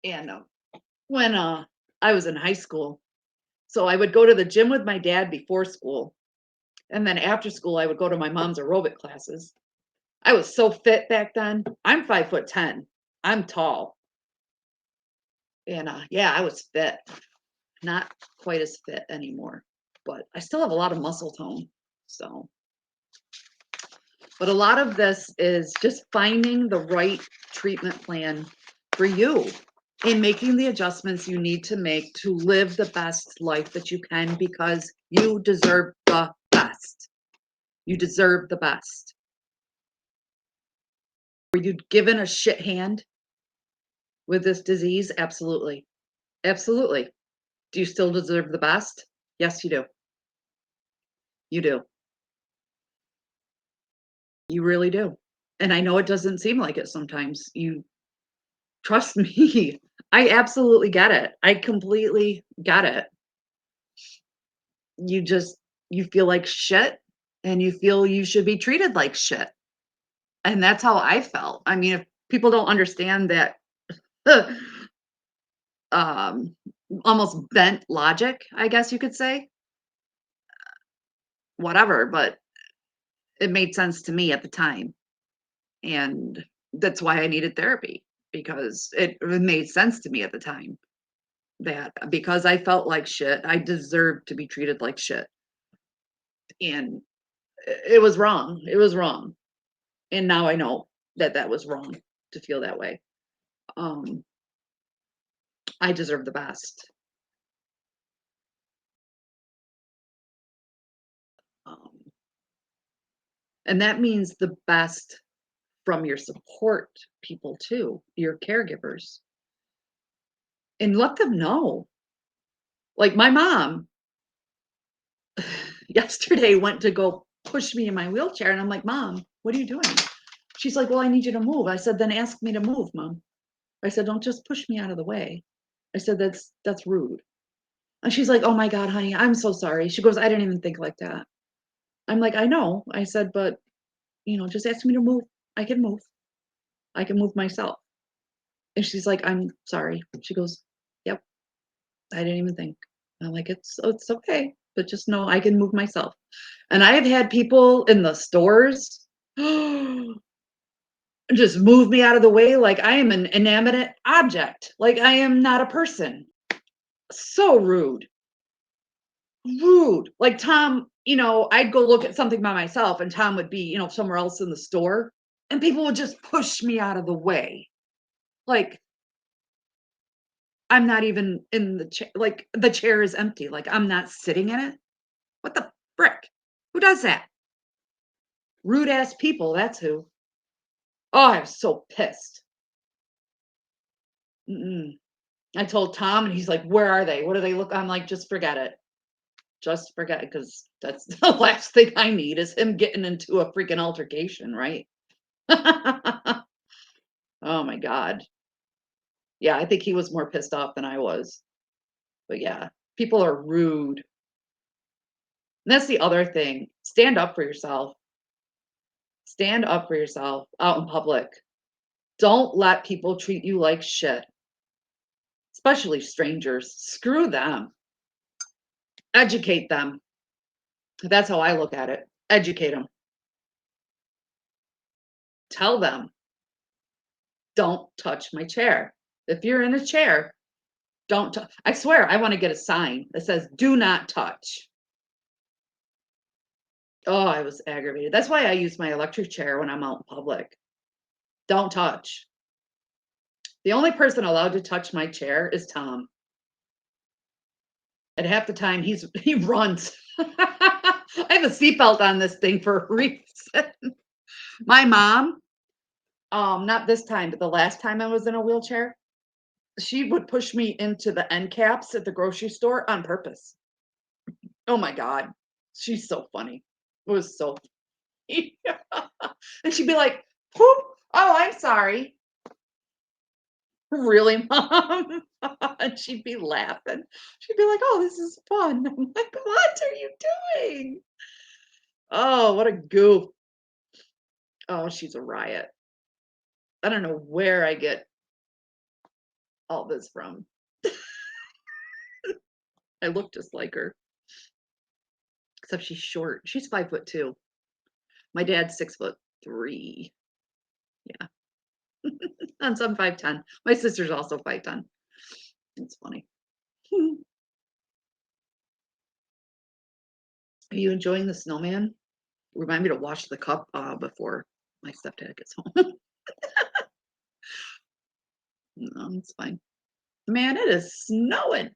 And when I was in high school, so I would go to the gym with my dad before school, and then after school, I would go to my mom's aerobic classes. I was so fit back then. I'm 5'10". I'm tall. And yeah, I was fit. Not quite as fit anymore, but I still have a lot of muscle tone. So, but a lot of this is just finding the right treatment plan for you and making the adjustments you need to make to live the best life that you can, because you deserve the best. You deserve the best. Were you given a shit hand with this disease? Absolutely. Absolutely. Do you still deserve the best? Yes, you do. You do. You really do. And I know it doesn't seem like it sometimes. You trust me. I absolutely get it. I completely get it. You just you feel like shit and you feel you should be treated like shit. And that's how I felt. I mean, if people don't understand that um almost bent logic, I guess you could say, whatever, but it made sense to me at the time. And that's why I needed therapy because it made sense to me at the time that because I felt like shit, I deserved to be treated like shit. And it was wrong. It was wrong. And now I know that that was wrong to feel that way. Um, I deserve the best. Um, and that means the best from your support people too, your caregivers, and let them know. Like my mom yesterday went to go push me in my wheelchair, and I'm like, "Mom, what are you doing?" She's like, "Well, I need you to move." I said, "Then ask me to move, Mom." I said, "Don't just push me out of the way." I said, "That's rude." And she's like, "Oh my God, honey, I'm so sorry." She goes, "I didn't even think like that." I'm like, "I know." I said, "But, just ask me to move. I can move. I can move myself." And she's like, "I'm sorry." She goes, "Yep, I didn't even think." I'm like, "It's okay, but just know I can move myself." And I have had people in the stores just move me out of the way like I am an inanimate object, like I am not a person. So rude. Rude. Like Tom, I'd go look at something by myself and Tom would be, somewhere else in the store and people would just push me out of the way. Like I'm not even in the chair. Like the chair is empty. Like I'm not sitting in it. What the frick? Who does that? Rude ass people. That's who. Oh, I was so pissed. Mm-mm. I told Tom, and he's like, "Where are they? What do they look?" I'm like, "Just forget it. Just forget it, because that's the last thing I need is him getting into a freaking altercation, right?" Oh my god. Yeah, I think he was more pissed off than I was. But yeah, people are rude. And that's the other thing. Stand up for yourself. Stand up for yourself out in public. Don't let people treat you like shit, especially strangers. Screw them. Educate them. That's how I look at it. Educate them. Tell them, don't touch my chair. If you're in a chair, don't I swear I want to get a sign that says do not touch. Oh, I was aggravated. That's why I use my electric chair when I'm out in public. Don't touch. The only person allowed to touch my chair is Tom. And half the time he runs. I have a seatbelt on this thing for a reason. My mom, not this time, but the last time I was in a wheelchair, she would push me into the end caps at the grocery store on purpose. Oh my God. She's so funny. It was so funny. And she'd be like, "Whoop, oh, I'm sorry." "Really, mom?" And she'd be laughing. She'd be like, "Oh, this is fun." I'm like, "What are you doing?" Oh, what a goof. Oh, she's a riot. I don't know where I get all this from. I look just like her, except she's short. She's 5'2". My dad's 6'3". Yeah. And so I'm 5'10". My sister's also 5'10". It's funny. Are you enjoying the snowman? Remind me to wash the cup before my stepdad gets home. No, it's fine. Man, it is snowing.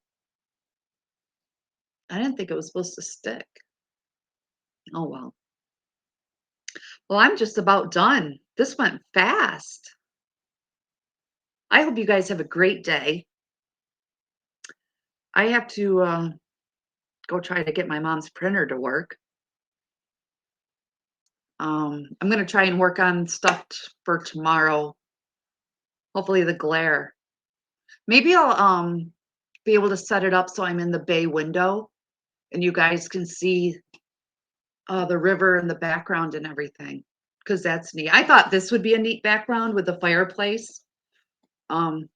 I didn't think it was supposed to stick. Oh well. Well, I'm just about done. this went fast. I hope you guys have a great day. I have to go try to get my mom's printer to work. I'm gonna try and work on stuff for tomorrow. Hopefully the glare. Maybe I'll be able to set it up so I'm in the bay window and you guys can see the river in the background and everything. Because that's neat. I thought this would be a neat background with the fireplace. Um,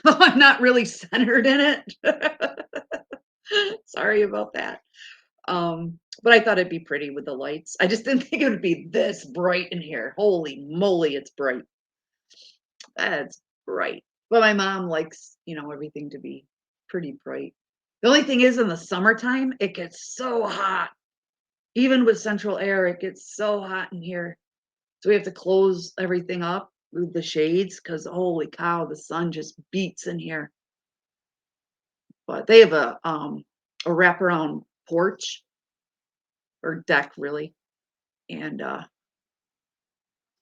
I'm not really centered in it. Sorry about that. But I thought it'd be pretty with the lights. I just didn't think it would be this bright in here. Holy moly, it's bright. That's bright. But my mom likes, everything to be pretty bright. The only thing is in the summertime, it gets so hot. Even with central air, it gets so hot in here. So we have to close everything up with the shades because holy cow, the sun just beats in here. But they have a wraparound porch or deck really, and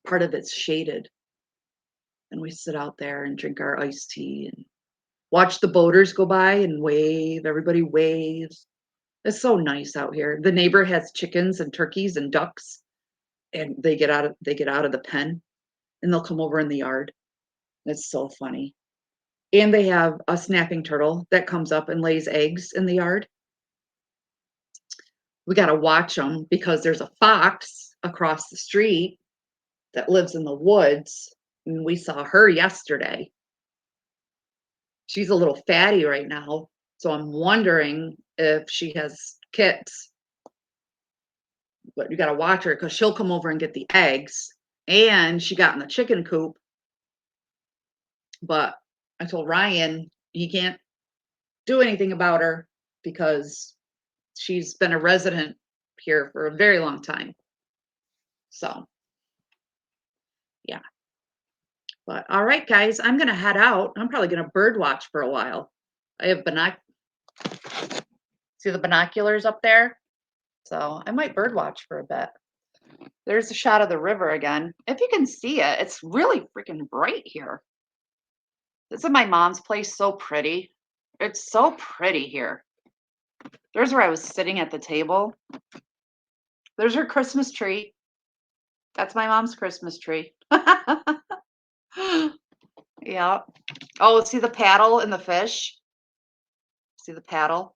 part of it's shaded. And we sit out there and drink our iced tea and watch the boaters go by and wave. Everybody waves. It's so nice out here. The neighbor has chickens and turkeys and ducks, and they get out of the pen and they'll come over in the yard. It's so funny. And they have a snapping turtle that comes up and lays eggs in the yard. We got to watch them because there's a fox across the street that lives in the woods. And we saw her yesterday. She's a little fatty right now. So I'm wondering if she has kits. But you got to watch her because she'll come over and get the eggs. And she got in the chicken coop. But I told Ryan he can't do anything about her because she's been a resident here for a very long time. So, yeah. But all right, guys, I'm going to head out. I'm probably going to bird watch for a while. I have see the binoculars up there? So I might bird watch for a bit. There's a shot of the river again. If you can see it, it's really freaking bright here. Isn't my mom's place so pretty? It's so pretty here. There's where I was sitting at the table. There's her Christmas tree. That's my mom's Christmas tree. Yeah. Oh, see the paddle and the fish? See the paddle?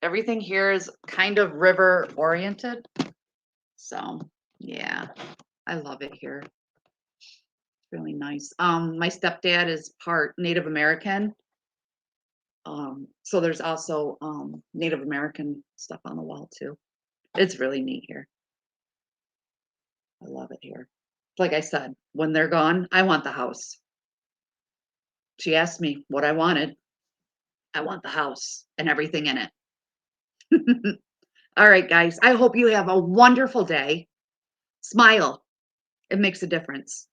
Everything here is kind of river oriented. So, yeah. I love it here. It's really nice. My stepdad is part Native American. So there's also Native American stuff on the wall too. It's really neat here. I love it here. Like I said, when they're gone, I want the house. She asked me what I wanted. I want the house and everything in it. All right, guys. I hope you have a wonderful day. Smile. It makes a difference.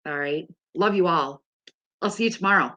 All right. Love you all. I'll see you tomorrow.